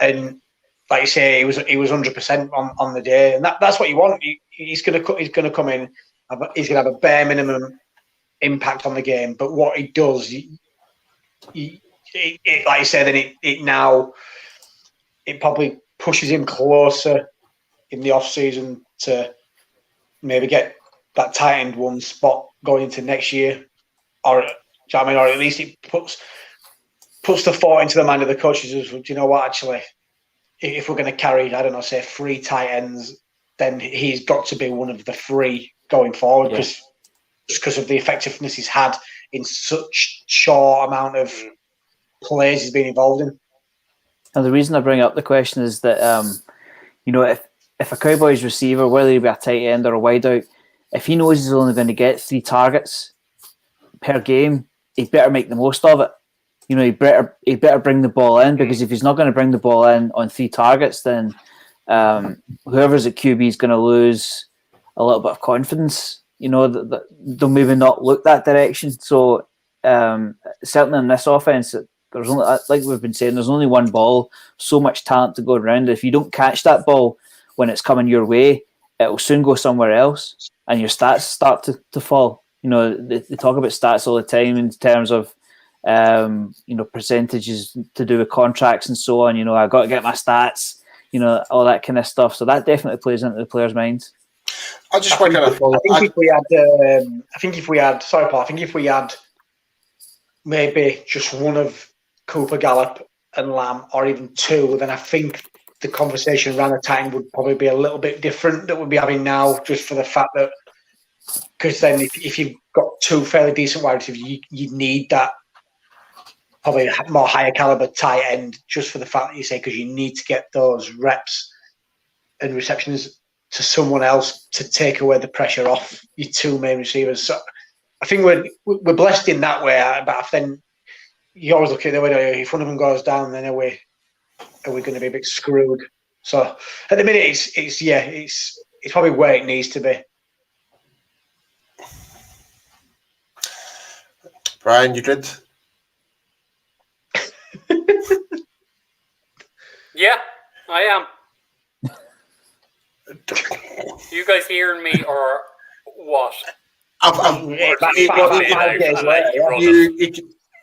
A: And like you say, he was 100% on the day, and that's what you want. He's going to come in. He's going to have a bare minimum impact on the game, but what he does, like you said, then it probably pushes him closer in the off season to maybe get that tight end 1 spot going into next year, or at least it puts the thought into the mind of the coaches. Do you know what? Actually, if we're going to carry, I don't know, say 3 tight ends, then he's got to be one of the 3 going forward because of the effectiveness he's had in such short amount of plays he's been involved in.
C: And the reason I bring up the question is that if a Cowboys receiver, whether he be a tight end or a wideout, if he knows he's only going to get 3 targets per game, he better make the most of it. He better bring the ball in, because if he's not going to bring the ball in on 3 targets, then whoever's at QB is going to lose a little bit of confidence. They'll maybe not look that direction. So certainly in this offense, there's only, like we've been saying, there's only 1 ball, so much talent to go around. If you don't catch that ball when it's coming your way, it'll soon go somewhere else, and your stats start to fall. They talk about stats all the time in terms of percentages to do with contracts and so on. I got to get my stats, all that kind of stuff. So that definitely plays into the players' minds.
D: I just want to follow.
A: I think if we had maybe just 1 of Cooper, Gallup, and Lamb, or even 2, then I think the conversation around the tight end would probably be a little bit different that we'd be having now, just for the fact that, because then if you've got 2 fairly decent wide receivers, you need that probably more higher caliber tight end, just for the fact that you say, because you need to get those reps and receptions to someone else to take away the pressure off your 2 main receivers. So I think we're blessed in that way, but then you always look at the way, if one of them goes down, then are we going to be a bit screwed? So at the minute, it's probably where it needs to be.
D: Brian, you good?
B: Yeah, I am. You guys hearing me or what?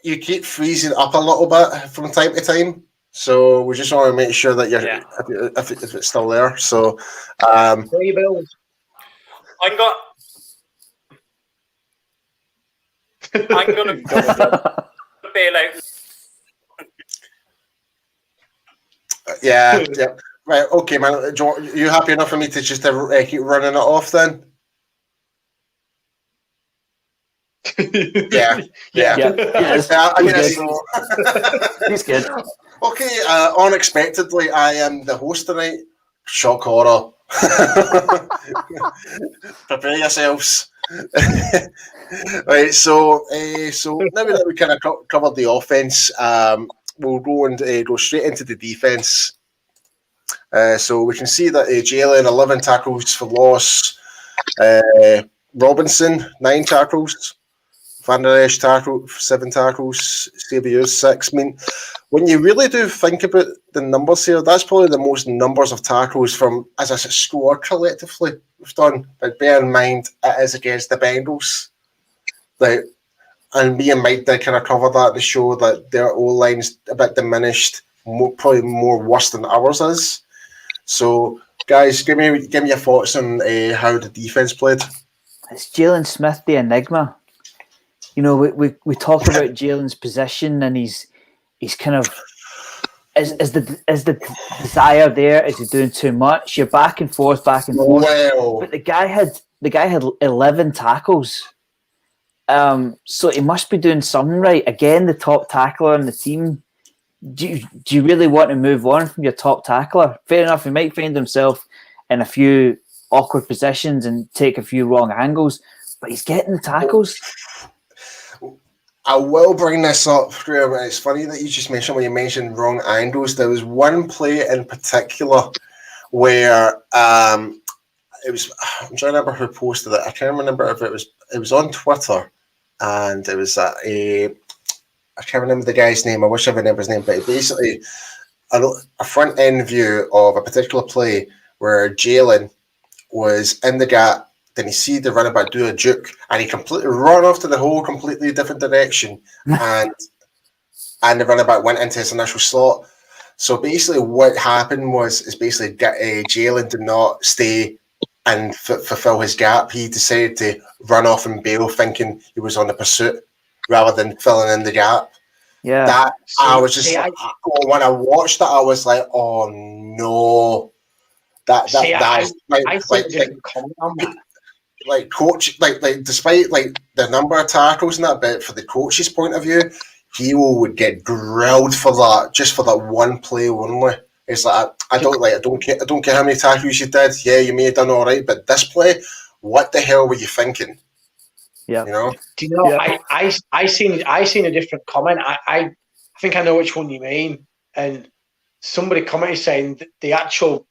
D: You keep freezing up a little bit from time to time, so we just want to make sure that if it's still there. So,
A: Three bills.
B: I'm gonna bail out.
D: Yeah. Right. Okay, man. Are you happy enough for me to just keep running it off then? Yeah.
C: Yes.
D: I mean,
C: He's good.
D: Okay. Unexpectedly, I am the host tonight. Shock horror. Prepare yourselves. Right. So now that we kind of covered the offense, we'll go straight into the defense. So we can see that Jalen 11 tackles for loss, Robinson 9 tackles, Van Der Esch 7 tackles, Sabius 6. I mean, when you really do think about the numbers here, that's probably the most numbers of tackles from as a squad collectively we've done. But bear in mind, it is against the Bengals. And me and Mike did kind of cover that to show that their O-line's a bit diminished, probably more worse than ours is. So, guys, give me your thoughts on how the defense played.
C: It's Jalen Smith, the enigma. You know, we talk about Jalen's position, and he's kind of is the desire there? Is he doing too much? You're back and forth.
D: Well,
C: but the guy had 11 tackles. So he must be doing something right. Again, the top tackler on the team. Do you really want to move on from your top tackler? Fair enough, he might find himself in a few awkward positions and take a few wrong angles, but he's getting the tackles.
D: I will bring this up, Graham. It's funny that you just mentioned when you mentioned wrong angles. There was one play in particular where it was. I'm trying to remember who posted it. I can't remember if it was on Twitter, and it was I can't remember the guy's name. I wish I remember his name, but basically a front end view of a particular play where Jalen was in the gap. Then he see the running back do a juke, and he completely run off to the whole completely different direction, and the running back went into his initial slot. So basically, what happened was Jalen did not stay and fulfill his gap. He decided to run off and bail, thinking he was on the pursuit, rather than filling in the gap.
C: Yeah.
D: I was just when I watched that, I was like, oh no. Coach, despite the number of tackles and that, but for the coach's point of view, he would get grilled for that, just for that one play only. It's like I don't care how many tackles you did. Yeah, you may have done all right, but this play, what the hell were you thinking?
C: Yeah.
D: You know?
A: Do you know? Yeah. I seen a different comment. I think I know which one you mean. And somebody commented saying that the actual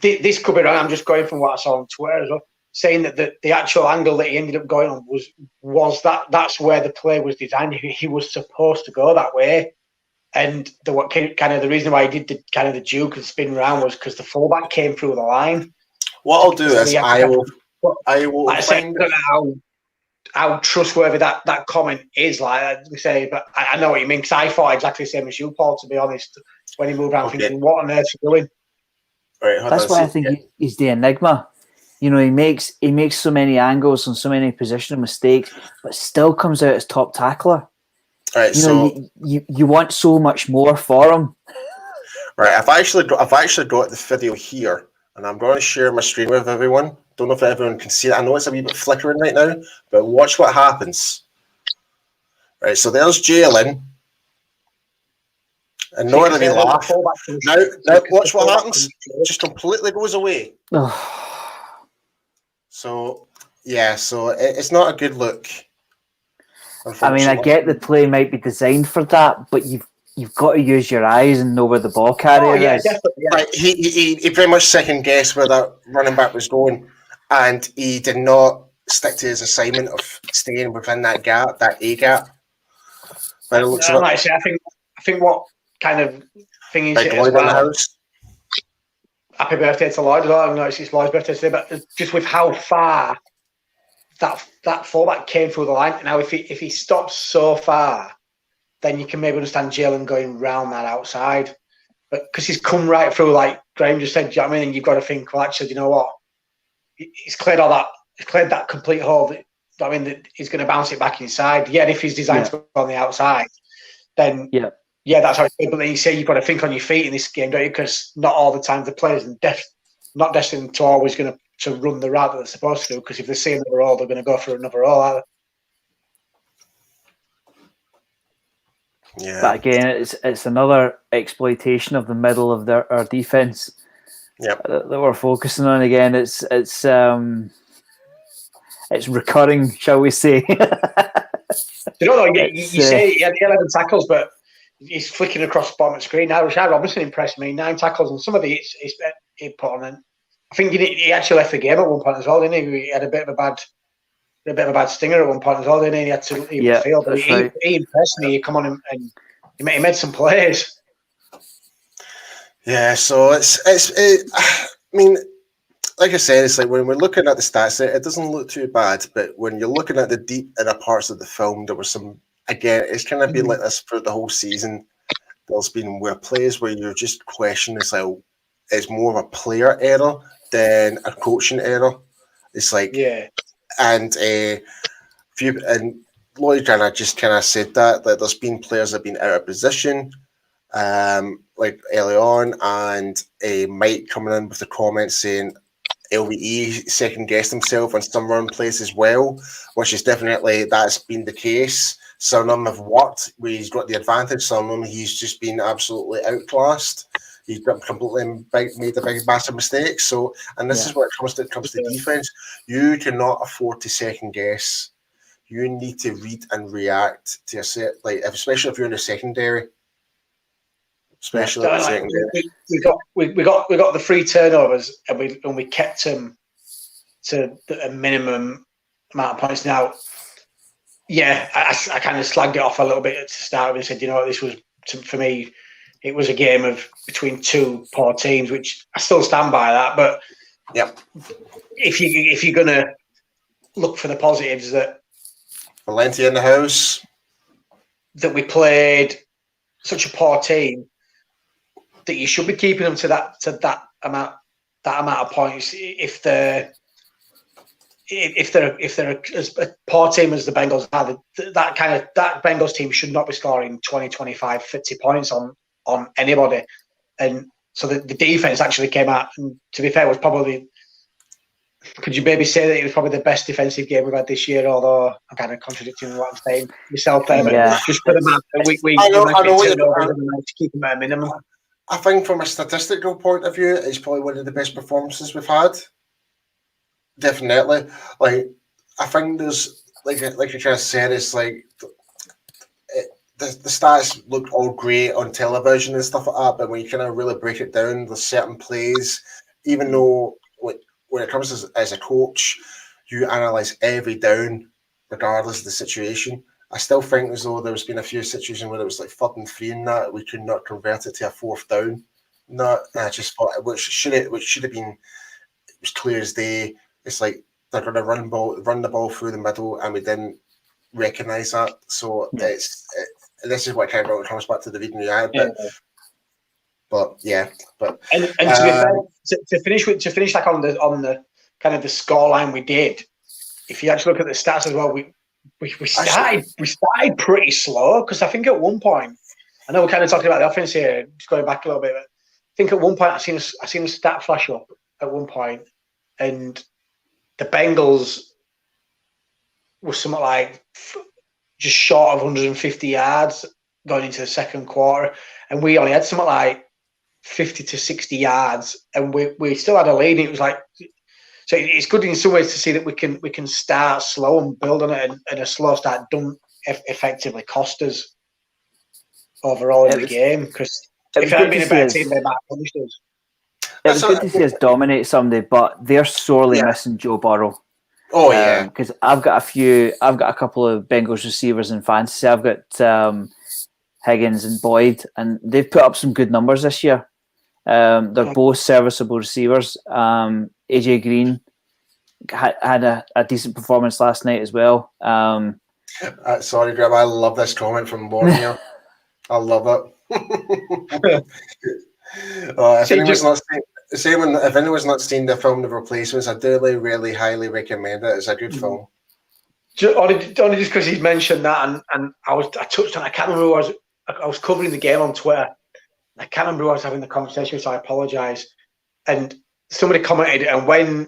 A: this could be wrong. I'm just going from what I saw on Twitter as well, saying that the actual angle that he ended up going on was that's where the play was designed. He was supposed to go that way, and the reason why he did the juke and spin around was because the fullback came through the line.
D: What I'll do is I will find
A: how trustworthy that comment is, like we say, but I know what you mean, because I thought exactly the same as you, Paul, to be honest, when he moved around thinking, what on earth are you doing?
C: Right, that's why I think he's the enigma. You know, he makes so many angles and so many positional mistakes, but still comes out as top tackler.
D: Right,
C: you want so much more for him.
D: Right, I've actually got the video here, and I'm going to share my screen with everyone. Don't know if everyone can see it. I know it's a wee bit flickering right now, but watch what happens. Right, so there's Jalen. And nor did he laugh. Now watch what happens. It just completely goes away. So it's not a good look.
C: I mean, I get the play might be designed for that, but you've got to use your eyes and know where the ball carrier is.
A: Definitely, yeah.
D: Right, he pretty much second guessed where that running back was going, and he did not stick to his assignment of staying within that gap, that A gap. By the looks of it.
A: I think what kind of thing is it as well. happy birthday to Lloyd. I know it's Lloyd's birthday today, but just with how far that fullback came through the line. Now, if he stops so far, then you can maybe understand Jalen going round that outside. But because he's come right through, like Graham just said, do you know what I mean? And you've got to think, well, actually, you know what? He's cleared all that. He's cleared that complete hole. I mean, that he's going to bounce it back inside. Yeah, and if he's designed to go on the outside, then that's how it's good. But then you say you've got to think on your feet in this game, don't you? Because not all the time the players are not destined to always going to run the route that they're supposed to do. Because if they see another roll, they're going to go for another roll, aren't
D: they? Yeah.
C: But again, it's another exploitation of the middle of our defense.
D: Yep.
C: That we're focusing on again. It's recurring, shall we say?
A: You say he had 11 tackles, but he's flicking across the bottom of the screen now. Rashad Robinson impressed me, 9 tackles, and some of the he put on. And I think he actually left the game at one point as well, didn't he? He had a bit of a bad stinger at one point as well, didn't he? He had to leave the field. But he impressed me. He come on and he made some plays.
D: Yeah, so I mean, like I said, it's like when we're looking at the stats, it doesn't look too bad. But when you're looking at the deep inner parts of the film, there was some. Again, it's kind of been like this for the whole season. There's been plays where you're just questioning, it's more of a player error than a coaching error. It's like, and Lloyd kind of just kind of said that there's been players that have been out of position. Like early on, and Mike coming in with the comments saying LVE second guessed himself on some run plays as well, which is definitely that's been the case. Some of them have worked where he's got the advantage. Some of them he's just been absolutely outclassed. He's completely made a big massive mistake. So, and this is what it comes to defense. You cannot afford to second guess. You need to read and react to a set, especially if you're in the secondary. Especially
A: we got the 3 turnovers and we kept them to a minimum amount of points. Now, I kind of slagged it off a little bit at the start and said, this was for me. It was a game between 2 poor teams, which I still stand by that. But if you're gonna look for the positives, that
D: Valenti in the house,
A: that we played such a poor team, that you should be keeping them to that amount of points. If they're as a poor team as the Bengals are, that Bengals team should not be scoring 20, 25, 50 points on anybody. And so the defense actually came out, and to be fair, was probably. Could you maybe say that it was probably the best defensive game we've had this year? Although I'm kind of contradicting what I'm saying myself there, but just for the man, we to keep them at a minimum.
D: I think from a statistical point of view, it's probably one of the best performances we've had. Definitely. I think there's, like you just said, it's like the stats look all great on television and stuff like that, but when you kind of really break it down, there's certain plays, even though when it comes as a coach, you analyse every down regardless of the situation. I still think as though there's been a few situations where it was 3rd and 3 and that we could not convert it to a 4th down. I just thought which should have been, it was clear as day. It's like they're going to run the ball through the middle, and we didn't recognise that. So this is what kind of comes back to the reading react. But
A: and to be fair, to finish like on the kind of the scoreline we did. If you actually look at the stats as well, we started pretty slow, because I think at one point, I know we're kind of talking about the offense here, just going back a little bit, but I think at one point I seen a stat flash up at one point, and the Bengals were something like just short of 150 yards going into the second quarter, and we only had something like 50 to 60 yards, and we still had a lead. It was like, so it's good in some ways to see that we can start slow and build on it, and a slow start don't effectively cost us overall in the game, because if it had been a better team, they might have punished us.
C: It was good to see us dominate somebody, but they're sorely missing Joe Burrow.
D: Oh yeah,
C: because I've got a couple of Bengals receivers in fantasy. I've got Higgins and Boyd, and they've put up some good numbers this year. They're both serviceable receivers. AJ Green had a decent performance last night as well.
D: Sorry, Graham, I love this comment from Borneo. I love it. If anyone's not seen the film The Replacements, I do really highly recommend it. It's a good film.
A: Only just because he's mentioned that, and I touched on. I can't remember who I was covering the game on Twitter. I can't remember who I was having the conversation with, so I apologise. And somebody commented, and when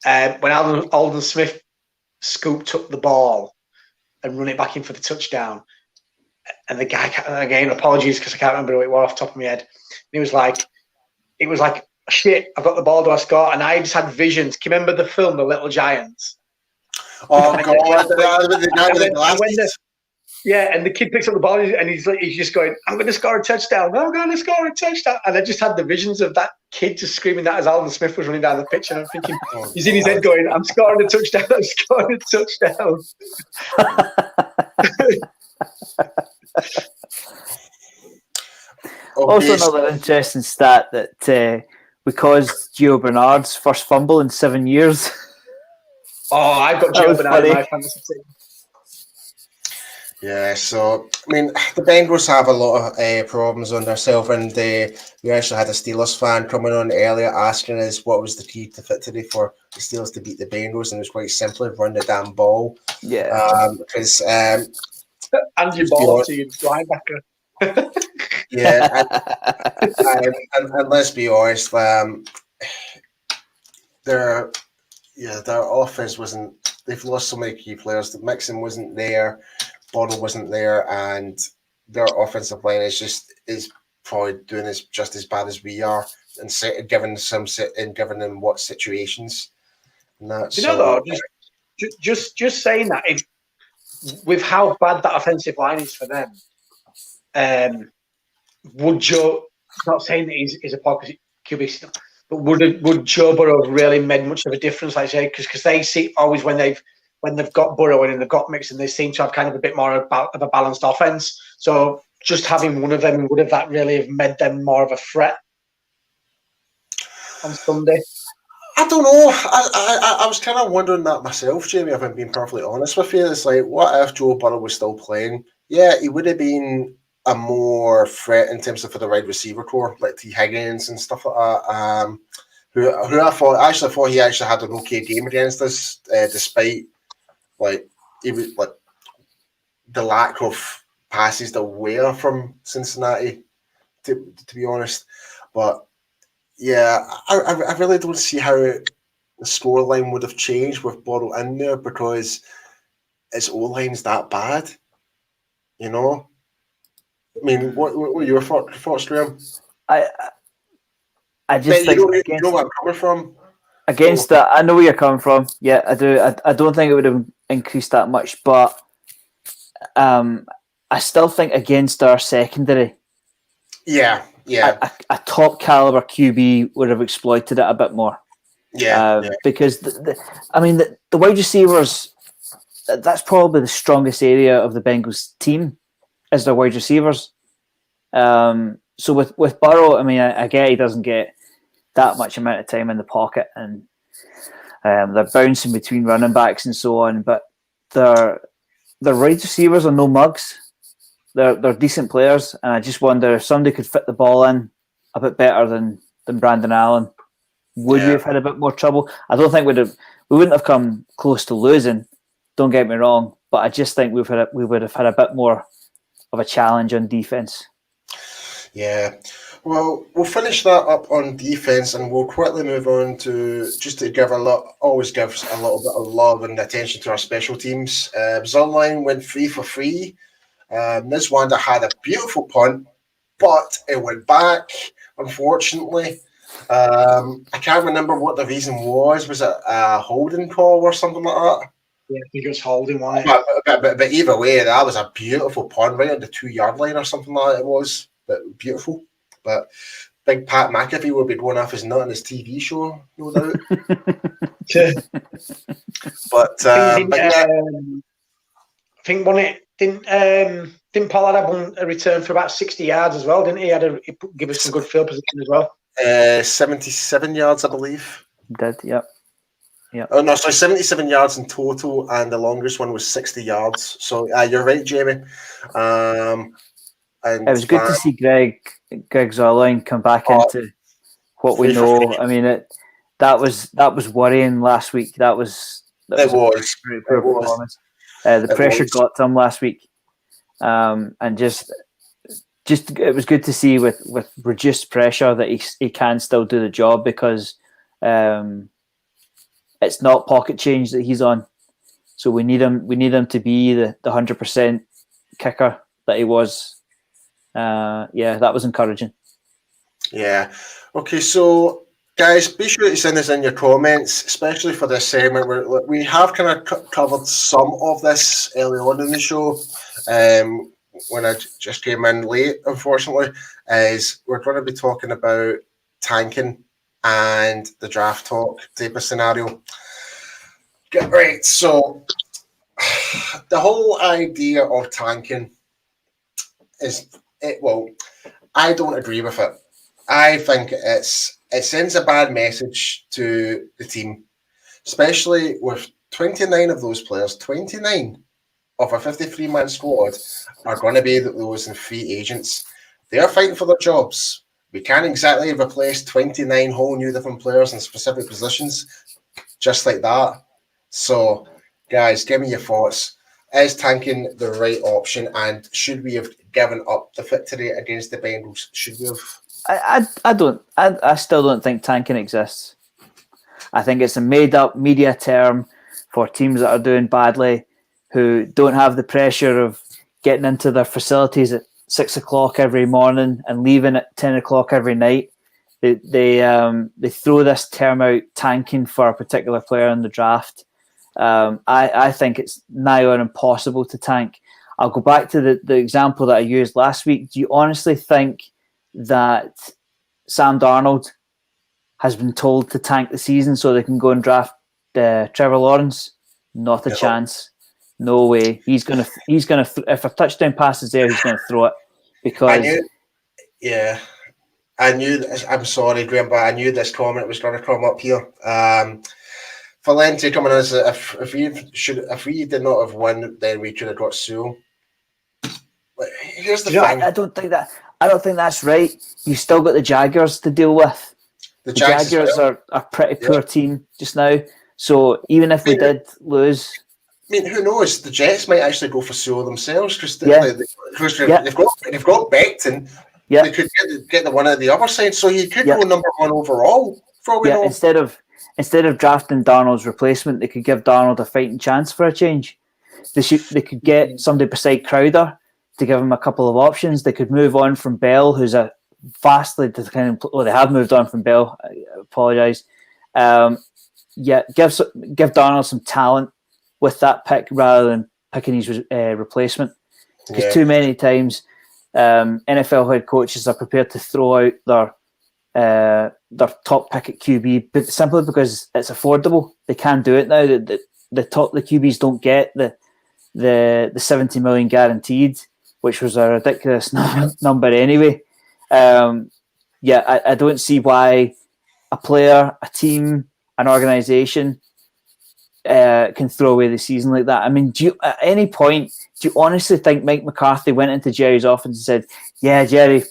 A: Alden Smith scooped up the ball and run it back in for the touchdown, and the guy, again, apologies because I can't remember who it was off the top of my head. And it was like, shit, I've got the ball, do I score? And I just had visions. Can you remember the film, The Little Giants?
D: Oh, God. The guy with the glasses.
A: Yeah, and the kid picks up the ball and he's just going, I'm going to score a touchdown. I'm going to score a touchdown. And I just had the visions of that kid just screaming that as Alden Smith was running down the pitch. And I'm thinking, he's in his head going, I'm scoring a touchdown. I'm scoring a touchdown.
C: Also, another interesting stat that we caused Gio Bernard's first fumble in 7 years.
A: Oh, I've got Gio Bernard in my fantasy team.
D: Yeah, so, I mean, the Bengals have a lot of problems on themselves, and we actually had a Steelers fan coming on earlier asking us what was the key to victory for the Steelers to beat the Bengals, and it was quite simply run the damn ball.
C: Yeah.
D: Because...
A: and your ball to your linebacker.
D: Yeah, and let's be honest, their offense wasn't. They've lost so many key players. Mixon wasn't there, Borrow wasn't there, and their offensive line is probably doing just as bad as we are, and giving them what situations. And that's,
A: though, just saying that, with how bad that offensive line is for them, would Joe, not saying that he's a pocket QB, but would Joe Burrow have really made much of a difference? Like I say, because they see always when they've got Burrow and they've got Mixon, they seem to have kind of a bit more of a balanced offense. So just having one of them, would have that really have made them more of a threat on Sunday?
D: I don't know. I was kind of wondering that myself, Jamie, if I'm being perfectly honest with you. It's like, what if Joe Burrow was still playing? Yeah, he would have been a more threat in terms of for the wide receiver core, like T. Higgins and stuff like that. Who I thought he actually had an okay game against us, despite even the lack of passes that were from Cincinnati, to be honest. But yeah, I really don't see how the scoreline would have changed with Burrow in there, because his O-line's that bad, you know. I mean, what were your thoughts, Graham?
C: I just think
D: you know where I'm coming from.
C: Against that, I know where you're coming from. Yeah, I do. I don't think it would have increased that much, but I still think against our secondary,
D: yeah,
C: a top caliber QB would have exploited it a bit more. Because the wide receivers, that's probably the strongest area of the Bengals team, is their wide receivers. So with Burrow, I mean, I get he doesn't get that much amount of time in the pocket, and they're bouncing between running backs and so on, but their wide receivers are no mugs. They're decent players, and I just wonder if somebody could fit the ball in a bit better than Brandon Allen, would we have had a bit more trouble? I don't think we wouldn't have come close to losing, don't get me wrong, but I just think we would have had a bit more of a challenge on defense.
D: Yeah, well, we'll finish that up on defense, and we'll quickly move on to just to give always gives a little bit of love and attention to our special teams. Zunline went 3 for 3. This one that had a beautiful punt, but it went back, unfortunately. I can't remember what the reason was. Was it a holding call or something like that?
A: Yeah, I think it was holding one.
D: But either way, that was a beautiful punt right on the 2-yard line or something like that. It was, but beautiful. But big Pat McAfee will be going off his nut on his TV show, no doubt. But
A: I think didn't Pollard have a return for about 60 yards as well? Didn't he? He give us some good field position as well.
D: 77 yards, I believe.
C: Did, yep.
D: Oh no, sorry, 77 yards in total, and the longest one was 60 yards. So you're right, Jamie. And
C: it was good to see Greg Zuerlein come back into what we know. I mean, that was worrying last week. That was a poor performance. The pressure got to him last week, and just it was good to see with reduced pressure that he can still do the job, because it's not pocket change that he's on. So we need him to be the 100% kicker that he was. That was encouraging.
D: Yeah. Okay, so guys, be sure to send us in your comments, especially for this segment. We have kind of covered some of this early on in the show. When I just came in late, unfortunately, is we're going to be talking about tanking and the draft talk type of scenario. Right, so the whole idea of tanking I don't agree with it. I think it sends a bad message to the team, especially with 29 of those players, 29 of a 53-man squad are going to be those in free agents. They are fighting for their jobs. We can't exactly replace 29 whole new different players in specific positions just like that. So, guys, give me your thoughts. Is tanking the right option, and should we have given up the victory against the Bengals? Should we have?
C: I still don't think tanking exists. I think it's a made-up media term for teams that are doing badly, who don't have the pressure of getting into their facilities at 6 o'clock every morning and leaving at 10 o'clock every night. They throw this term out, tanking for a particular player in the draft. I think it's nigh on impossible to tank. I'll go back to the example that I used last week. Do you honestly think that Sam Darnold has been told to tank the season so they can go and draft Trevor Lawrence? Not a chance. No way. He's gonna if a touchdown pass is there, he's gonna throw it, because
D: I knew. I'm sorry, Graham, but I knew this comment was going to come up here. Valenti coming as if we did not have won, then we could have got Sewell. Here's the thing.
C: I don't think that's right. You still got the Jaguars to deal with. The Jaguars are a pretty poor team just now. So even if we did lose,
D: I mean, who knows? The Jets might actually go for Sewell themselves, because they've got Becton. Yeah. They could get the one at the other side, so you could go number one overall.
C: Instead of drafting Darnold's replacement, they could give Darnold a fighting chance for a change. They could get somebody beside Crowder to give him a couple of options. They could move on from Bell, who's a vastly declining. Well, they have moved on from Bell. I apologise. Give Darnold some talent with that pick rather than picking his replacement. Because too many times NFL head coaches are prepared to throw out their top pick at QB, but simply because it's affordable. They can do it now. The QBs don't get the $70 million guaranteed, which was a ridiculous number anyway. I don't see why a player, a team, an organisation can throw away the season like that. I mean, at any point, do you honestly think Mike McCarthy went into Jerry's office and said, "Yeah, Jerry,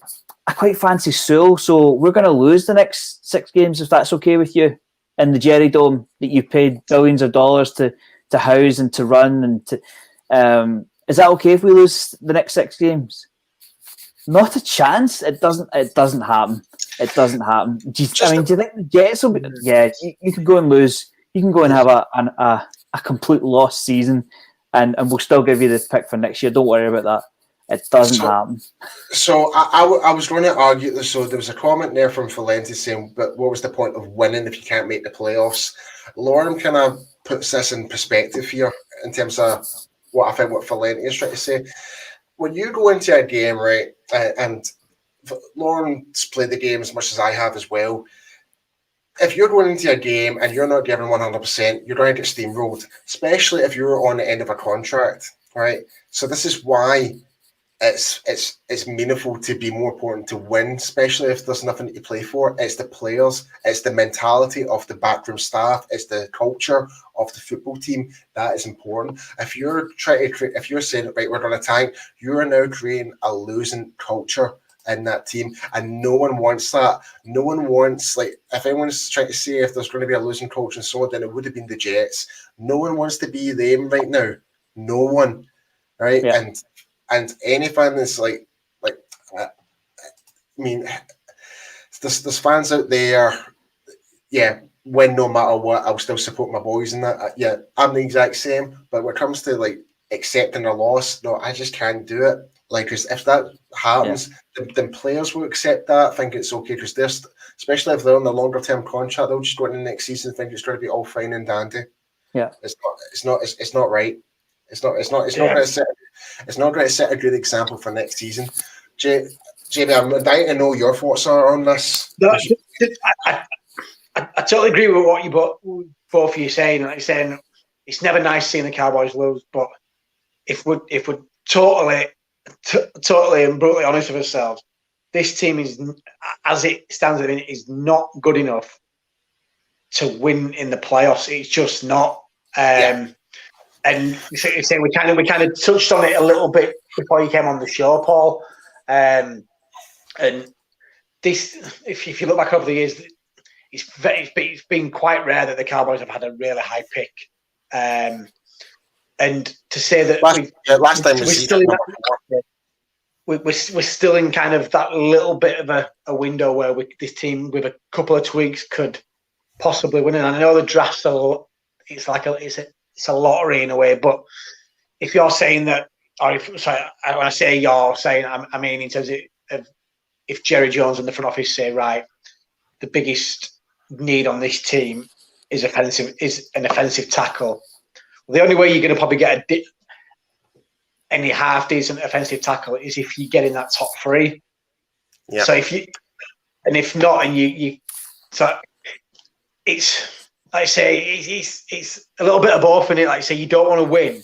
C: I quite fancy Sewell, so we're going to lose the next 6 games if that's okay with you, in the Jerry Dome that you paid billions of dollars to house and to run and to is that okay if we lose the next 6 games?" Not a chance. It doesn't happen. It doesn't happen. Do you think the Jets will be? Yeah, you can go and lose. You can go and have a complete lost season, and we'll still give you the pick for next year. Don't worry about that. It doesn't happen.
D: So I was going to argue this. So there was a comment there from Valenti saying, "But what was the point of winning if you can't make the playoffs?" Lauren kind of puts this in perspective here in terms of what Valenti is trying to say. When you go into a game, right, and Lauren's played the game as much as I have as well. If you're going into a game and you're not giving 100%, you're going to get steamrolled, especially if you're on the end of a contract. right? So this is why it's meaningful to be more important to win, especially if there's nothing to play for. It's the players, it's the mentality of the backroom staff, it's the culture of the football team that is important. If you're if you're saying, right, we're going to tank, you're now creating a losing culture in that team, and no one wants that. No one wants, like, if anyone's trying to say if there's going to be a losing culture and so on, then it would have been the Jets. No one wants to be them right now. No one, right?
C: Yeah.
D: And any fan that's like, I mean, there's fans out there, yeah, win no matter what, I'll still support my boys and that. Yeah, I'm the exact same. But when it comes to like accepting a loss, no, I just can't do it. Like, because if that happens, then players will accept that, think it's okay, because they're, especially if they're on the longer term contract, they'll just go into the next season and think it's going to be all fine and dandy.
C: Yeah,
D: it's not right. It's not going to set a good example for next season. Jamie, I'm dying to know your thoughts are on this.
A: No, I totally agree with what you both of you saying. Like saying, it's never nice seeing the Cowboys lose, but if we're totally and brutally honest with ourselves, this team is, as it stands at the minute, is not good enough to win in the playoffs. It's just not. And so we kind of touched on it a little bit before you came on the show, Paul. And this, if you look back over the years, it's been quite rare that the Cowboys have had a really high pick. And to say that
D: last time
A: we're still in kind of that little bit of a window where this team with a couple of tweaks could possibly win. And I know the draft's it's a lottery in a way, but if you're saying that, or when I say you're saying, I mean in terms of if Jerry Jones and the front office say, right, the biggest need on this team is an offensive tackle. Well, the only way you're going to probably get any half decent offensive tackle is if you get in that top three.
D: Yeah.
A: So if not, and you so it's. Like I say, it's a little bit of both in it. Like I say, you don't want to win,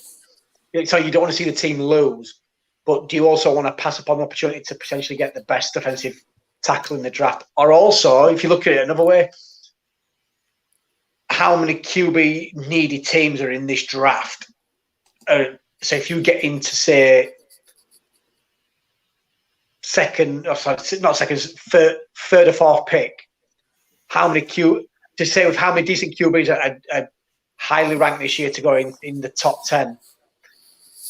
A: so you don't want to see the team lose, but do you also want to pass upon the opportunity to potentially get the best defensive tackle in the draft? Or also, if you look at it another way, how many QB needy teams are in this draft? So if you get into, say, third or fourth pick, how many with how many decent QBs are highly ranked this year to go in the top 10,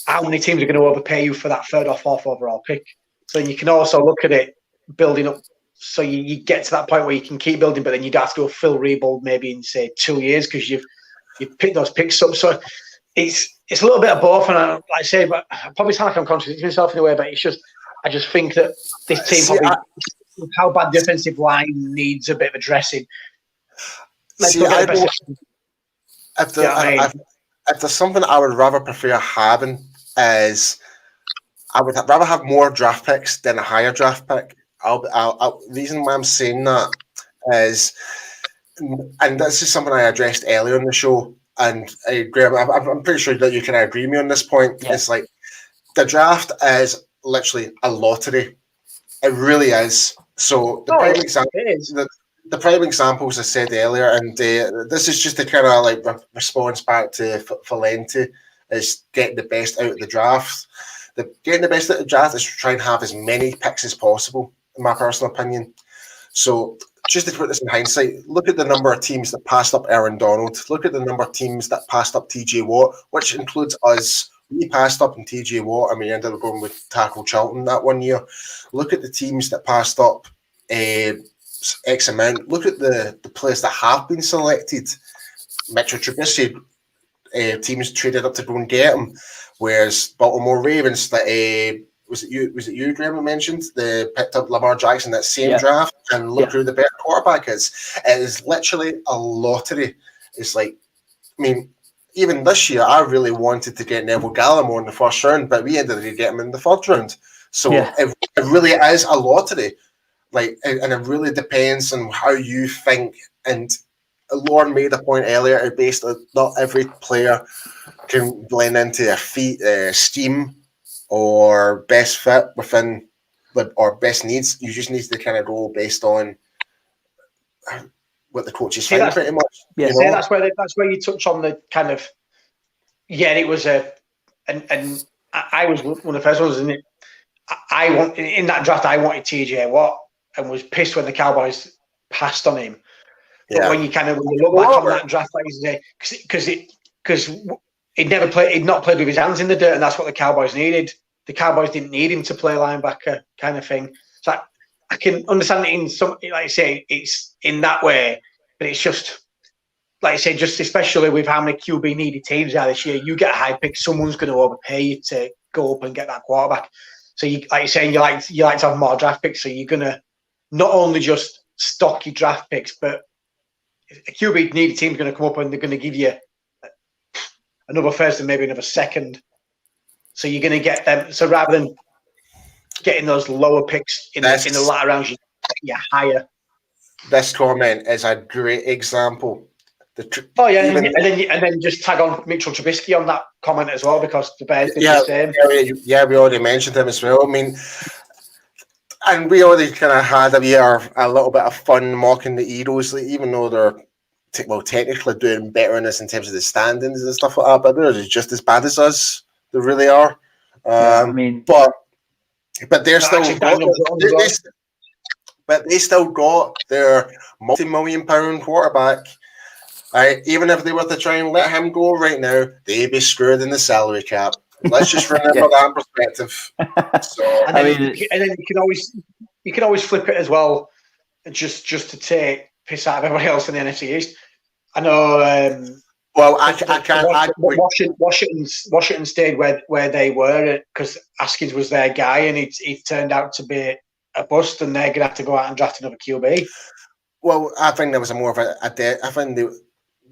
A: how many teams are going to overpay you for that third or fourth overall pick? So you can also look at it building up. So you get to that point where you can keep building, but then you'd have to go full rebuild maybe in, say, 2 years because you've picked those picks up. So it's a little bit of both. And like I say, but I probably sound like I'm contradicting myself in a way, but I just think that this team how bad the defensive line needs a bit of addressing.
D: If there's something I would rather prefer having is I would rather have more draft picks than a higher draft pick. The reason why I'm saying that is, and this is something I addressed earlier in the show, and Graham, I'm pretty sure that you can agree with me on this point. Yeah. It's like the draft is literally a lottery. It really is. So the prime example, as I said earlier, and this is just a kind of like response back to Valenti, is getting the best out of the draft. Getting the best out of the draft is to try and have as many picks as possible, in my personal opinion. So just to put this in hindsight, look at the number of teams that passed up Aaron Donald. Look at the number of teams that passed up TJ Watt, which includes us. We passed up in TJ Watt and we ended up going with Tackle Charlton that 1 year. Look at the teams that passed up X amount. Look at the players that have been selected. Mitchell Trubisky, teams traded up to go and get him, whereas Baltimore Ravens, that was it you, Graham, mentioned? They picked up Lamar Jackson that same draft, and look who the better quarterback is. It is literally a lottery. It's like, I mean, even this year, I really wanted to get Neville Gallimore in the first round, but we ended up getting him in the third round. So it really is a lottery. Like, and it really depends on how you think. And Lauren made a point earlier. Based on not every player can blend into a scheme or best fit within or best needs. You just need to kind of go based on what the coaches think, pretty much.
C: Yeah,
A: that's where you touch on the kind of it was and I was one of the first ones, and in that draft I wanted TJ Watt and was pissed when the Cowboys passed on him. But when you look back on that draft, because he'd not played with his hands in the dirt, and that's what the Cowboys needed. The Cowboys didn't need him to play linebacker, kind of thing. So I can understand it in some, like I say, it's in that way, but it's just, like I say, just especially with how many QB needy teams are this year, you get a high pick, someone's going to overpay you to go up and get that quarterback. So you, like you're saying, you like to have more draft picks, so you're going to not only just stock your draft picks, but a QB needy team's going to come up and they're going to give you another first and maybe another second. So you're going to get them. So rather than getting those lower picks in the latter rounds, you're higher.
D: This comment is a great example.
A: And then just tag on Mitchell Trubisky on that comment as well, because the Bears did the same.
D: Yeah, we already mentioned him as well. I mean, and we already kind of had a little bit of fun mocking the Eagles, like, even though they're technically doing better in this in terms of the standings and stuff like that, but they're just as bad as us. They really are. But they're still they still got their multi-million-pound quarterback. Even if they were to try and let him go right now, they'd be screwed in the salary cap. Let's just remember that perspective. So,
A: and then you can always flip it as well, just to take piss out of everybody else in the NFC East. I know. Washington stayed where they were because Haskins was their guy, and he turned out to be a bust, and they're gonna have to go out and draft another QB.
D: Well, I think there was more of a I think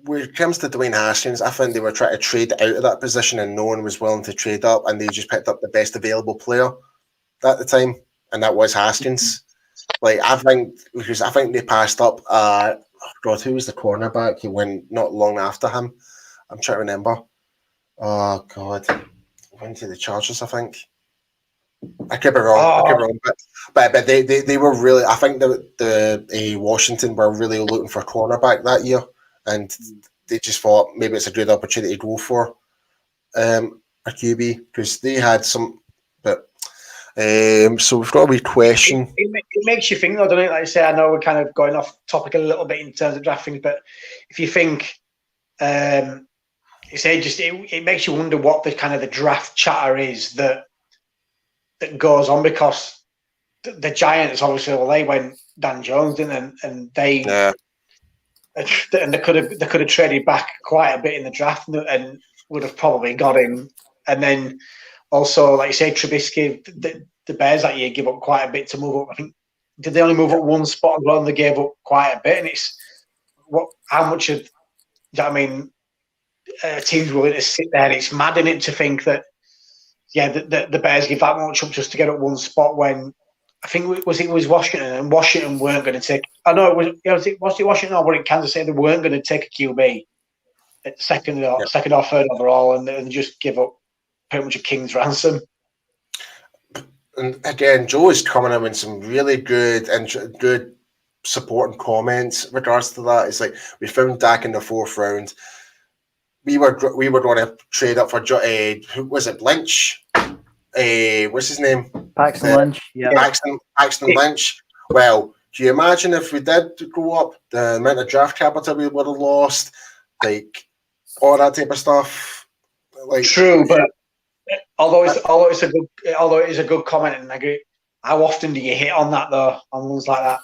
D: when it comes to Dwayne Haskins, I think they were trying to trade out of that position, and no one was willing to trade up, and they just picked up the best available player at the time, and that was Haskins. I think they passed up. God, who was the cornerback? He went not long after him. I'm trying to remember. Oh God, went to the Chargers, I think. I could be wrong. But they were really. I think the Washington were really looking for a cornerback that year, and they just thought maybe it's a good opportunity to go for a QB because they had some. But so we've got a wee question.
A: It makes you think, though, doesn't it? Like I say, I know we're kind of going off topic a little bit in terms of drafting, but if you think, it makes you wonder what the kind of the draft chatter is that goes on, because the Giants obviously they went Dan Jones, didn't they? And they and they could have traded back quite a bit in the draft and would have probably got him. And then also, like you say, Trubisky, the Bears that year give up quite a bit to move up. I think did they only move up one spot as well, and they gave up quite a bit. And it's how much of teams willing to sit there. And it's mad in it to think that the Bears give that much up just to get up one spot when I think it was Washington, and Washington weren't going to take. I know it was it Washington or in Kansas City, they weren't going to take a QB at second or third overall, and just give up pretty much a king's ransom.
D: And again, Joe is coming in with some really good supporting comments in regards to that. It's like we found Dak in the 4th round. We were going to trade up for who was it? Lynch. What's his name?
C: Paxton Lynch. Yeah.
D: Paxton Lynch. Well, do you imagine if we did go up, the amount of draft capital we would have lost, like all that type of stuff? Like,
A: true, but although it is a good comment, and I agree. How often do you hit on that though? On ones like that,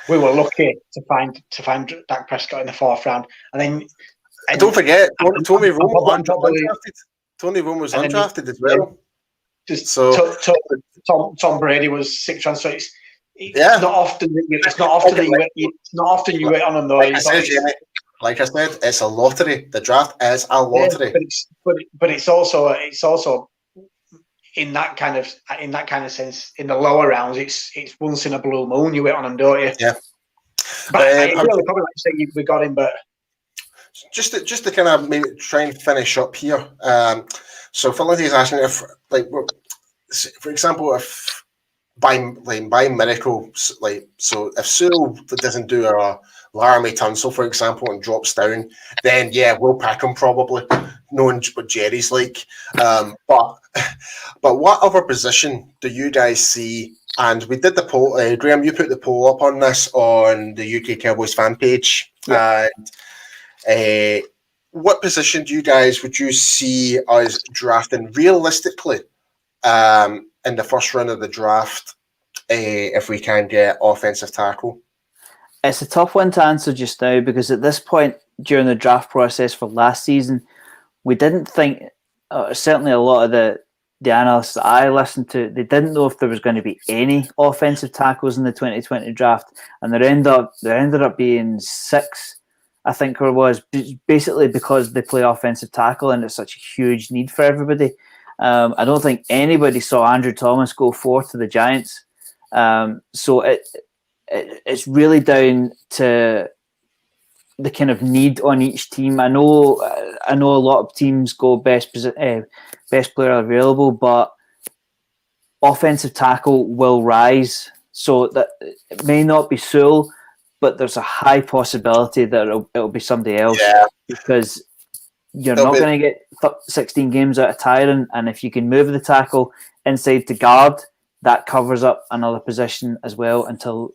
A: we were lucky to find Dak Prescott in the 4th round, and then.
D: And don't forget, Tony Romo was undrafted as well.
A: Tom Brady was 6th round. So it's not often you wait on them though.
D: Like I said, it's a lottery. The draft is a lottery.
A: But it's also in that kind of sense in the lower rounds. It's once in a blue moon. You wait on them, don't you?
D: Yeah.
A: But I really probably like to say we got him, but
D: just to kind of maybe try and finish up here. So Philly is asking if, like, for example, if by miracle, like, so if Sewell doesn't do a Laramie Tunsil, for example, and drops down, then yeah, we'll pick him probably, knowing what Jerry's like. But what other position do you guys see? And we did the poll. Graham, you put the poll up on this on the UK Cowboys fan page.
C: Yeah.
D: And what position would you see us drafting realistically in the first round of the draft if we can get offensive tackle?
C: It's a tough one to answer just now because at this point during the draft process for last season, we didn't think, certainly a lot of the analysts that I listened to, they didn't know if there was going to be any offensive tackles in the 2020 draft, and there ended up being 6, I think it was, basically because they play offensive tackle and it's such a huge need for everybody. I don't think anybody saw Andrew Thomas go 4th to the Giants. So it's really down to the kind of need on each team. I know a lot of teams go best player available, but offensive tackle will rise. So that it may not be Sewell, but there's a high possibility that it'll be somebody else.
D: Yeah.
C: Because you're not going to get 16 games out of Tyron, and if you can move the tackle inside to guard, that covers up another position as well until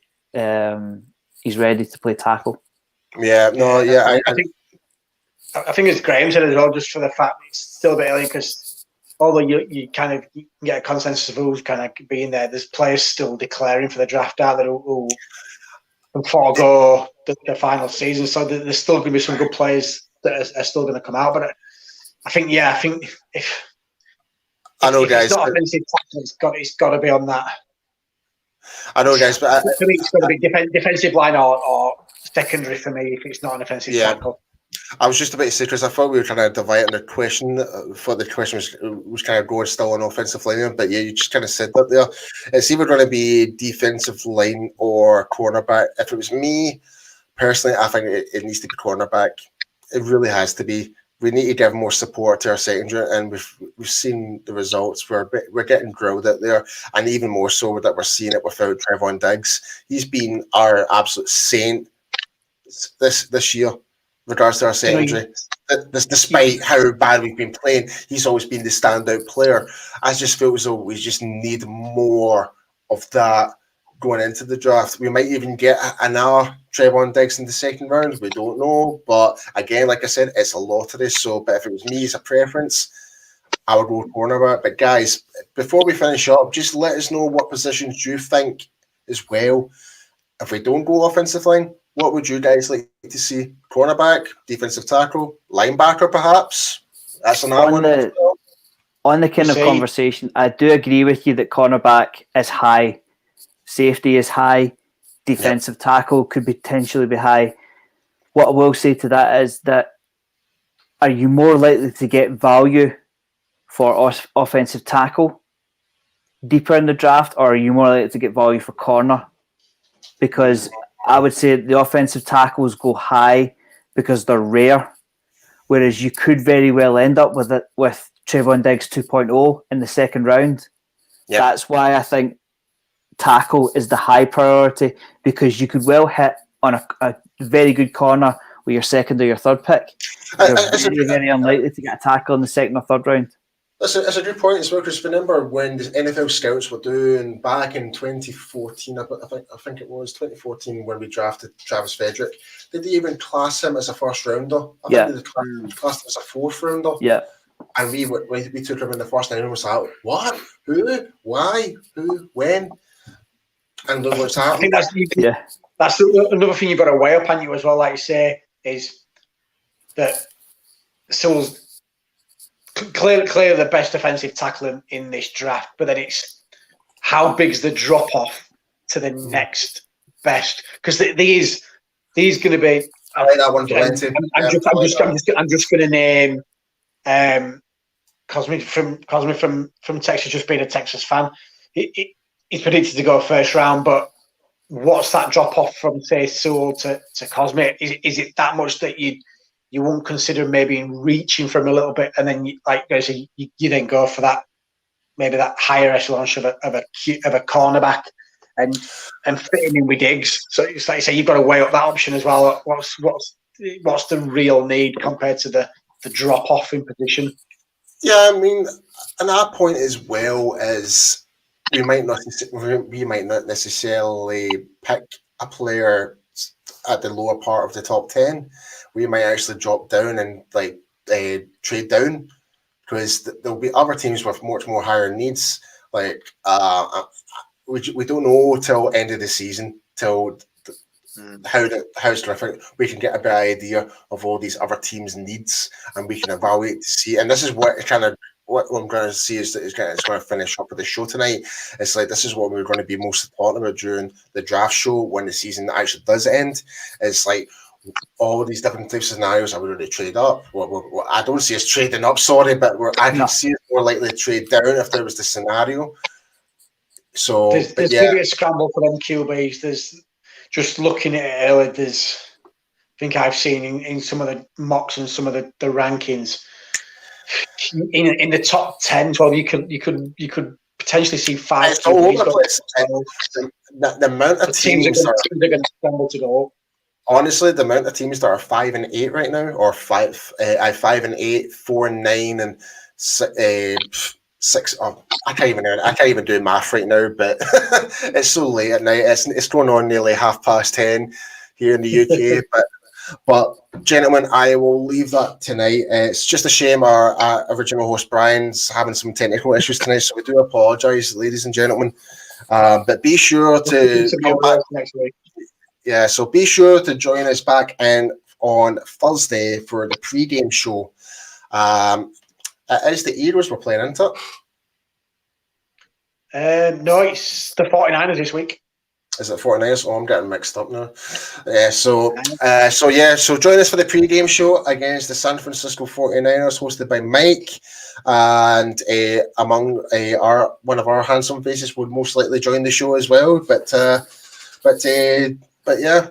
C: he's ready to play tackle.
D: Yeah, no, yeah.
A: I think as Graham said as well, just for the fact it's still a bit early because although you kind of get a consensus of who's kind of being there, there's players still declaring for the draft out there who forego the final season. So there's still going to be some good players that are still going to come out. But I think if
D: I know, guys,
A: it's not offensive tackle, it's got to be on that.
D: I know, guys, but
A: for me, it's got to be defensive line or secondary for me if it's not an offensive tackle.
D: I was just about to say, because I thought we were trying to divide the question. Thought the question was kind of going still on offensive line, but yeah, you just kind of said that there. It's either going to be defensive line or cornerback. If it was me personally, I think it needs to be cornerback. It really has to be. We need to give more support to our secondary, and we've seen the results. We're getting growled out there, and even more so that we're seeing it without Trevon Diggs. He's been our absolute saint this year, regards to our secondary. Despite how bad we've been playing, he's always been the standout player. I just feel as though we just need more of that going into the draft. We might even get another Trevon Diggs in the second round. We don't know. But again, like I said, it's a lottery. So, but if it was me as a preference, I would go cornerback. But guys, before we finish up, just let us know what positions you think as well. If we don't go offensive line, what would you guys like to see? Cornerback, defensive tackle, linebacker, perhaps? That's another one.
C: On the kind of conversation, I do agree with you that cornerback is high. Safety is high. Defensive tackle could potentially be high. What I will say to that is that are you more likely to get value for offensive tackle deeper in the draft, or are you more likely to get value for corner? Because I would say the offensive tackles go high because they're rare, whereas you could very well end up with Trevon Diggs 2.0 in the second round. Yep. That's why I think tackle is the high priority, because you could well hit on a very good corner with your second or your third pick. You're very unlikely to get a tackle in the second or third round.
D: That's a good point as well, because remember when the NFL scouts were doing back in 2014, I think it was 2014 when we drafted Travis Frederick, did they even class him as a first rounder? I think they classed him as a fourth rounder.
C: Yeah.
D: And we took him in the first, and everyone was like, what? Who? Why? Who? When? And look what's happening.
A: I think that's another thing you've got to weigh up on you as well, like you say, is that Sewell's clearly the best defensive tackle in this draft, but then it's how big's the drop off to the next best? Because these going to be.
D: I like that one, Valenti.
A: I'm just going to name Cosme from Texas, just being a Texas fan. He's predicted to go first round, but what's that drop off from say Sewell to Cosme? Is it that much that you won't consider maybe reaching for him a little bit, and then you then go for that maybe that higher echelon of a cornerback and fitting in with Diggs? So it's like you say, you've got to weigh up that option as well. What's the real need compared to the drop off in position?
D: Yeah, I mean, and our point as well is we might not necessarily pick a player at the lower part of the top 10. We might actually drop down and trade down, because there'll be other teams with much more higher needs. Like we don't know till end of the season till how's terrific. We can get a better idea of all these other teams' needs, and we can evaluate to see. And this is what I'm going to see is that it's going to finish up with the show tonight. It's like this is what we're going to be most talking about during the draft show when the season actually does end. It's like all these different types of scenarios. Are we going to trade up? Well, I don't see us trading up, sorry, but I can see it more likely to trade down if there was the scenario. So
A: there's maybe a scramble for them QBs. There's just looking at it earlier. I think I've seen in some of the mocks and some of the rankings in the top 10, 12, you could potentially see 5
D: it's all over the place. The amount of
A: teams are going to scramble to go up.
D: Honestly, the amount of teams that are 5 and 8 right now, or 5 and 8, 4 and 9, and 6. Oh, I can't even do math right now. But it's so late at night. It's going on nearly 10:30 here in the UK. But gentlemen, I will leave that tonight. It's just a shame our original host Brian's having some technical issues tonight, so we do apologise, ladies and gentlemen. But be sure to come back
A: next week.
D: Yeah, so be sure to join us back in on Thursday for the pre-game show. It is the Eagles we're playing, isn't
A: it? No, it's the 49ers this week.
D: Is it 49ers? Oh, I'm getting mixed up now. So join us for the pre-game show against the San Francisco 49ers, hosted by Mike. And among one of our handsome faces would most likely join the show as well. But yeah,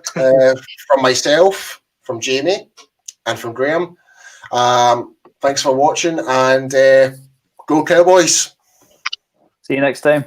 D: from myself, from Jamie, and from Graham, thanks for watching, and go Cowboys.
C: See you next time.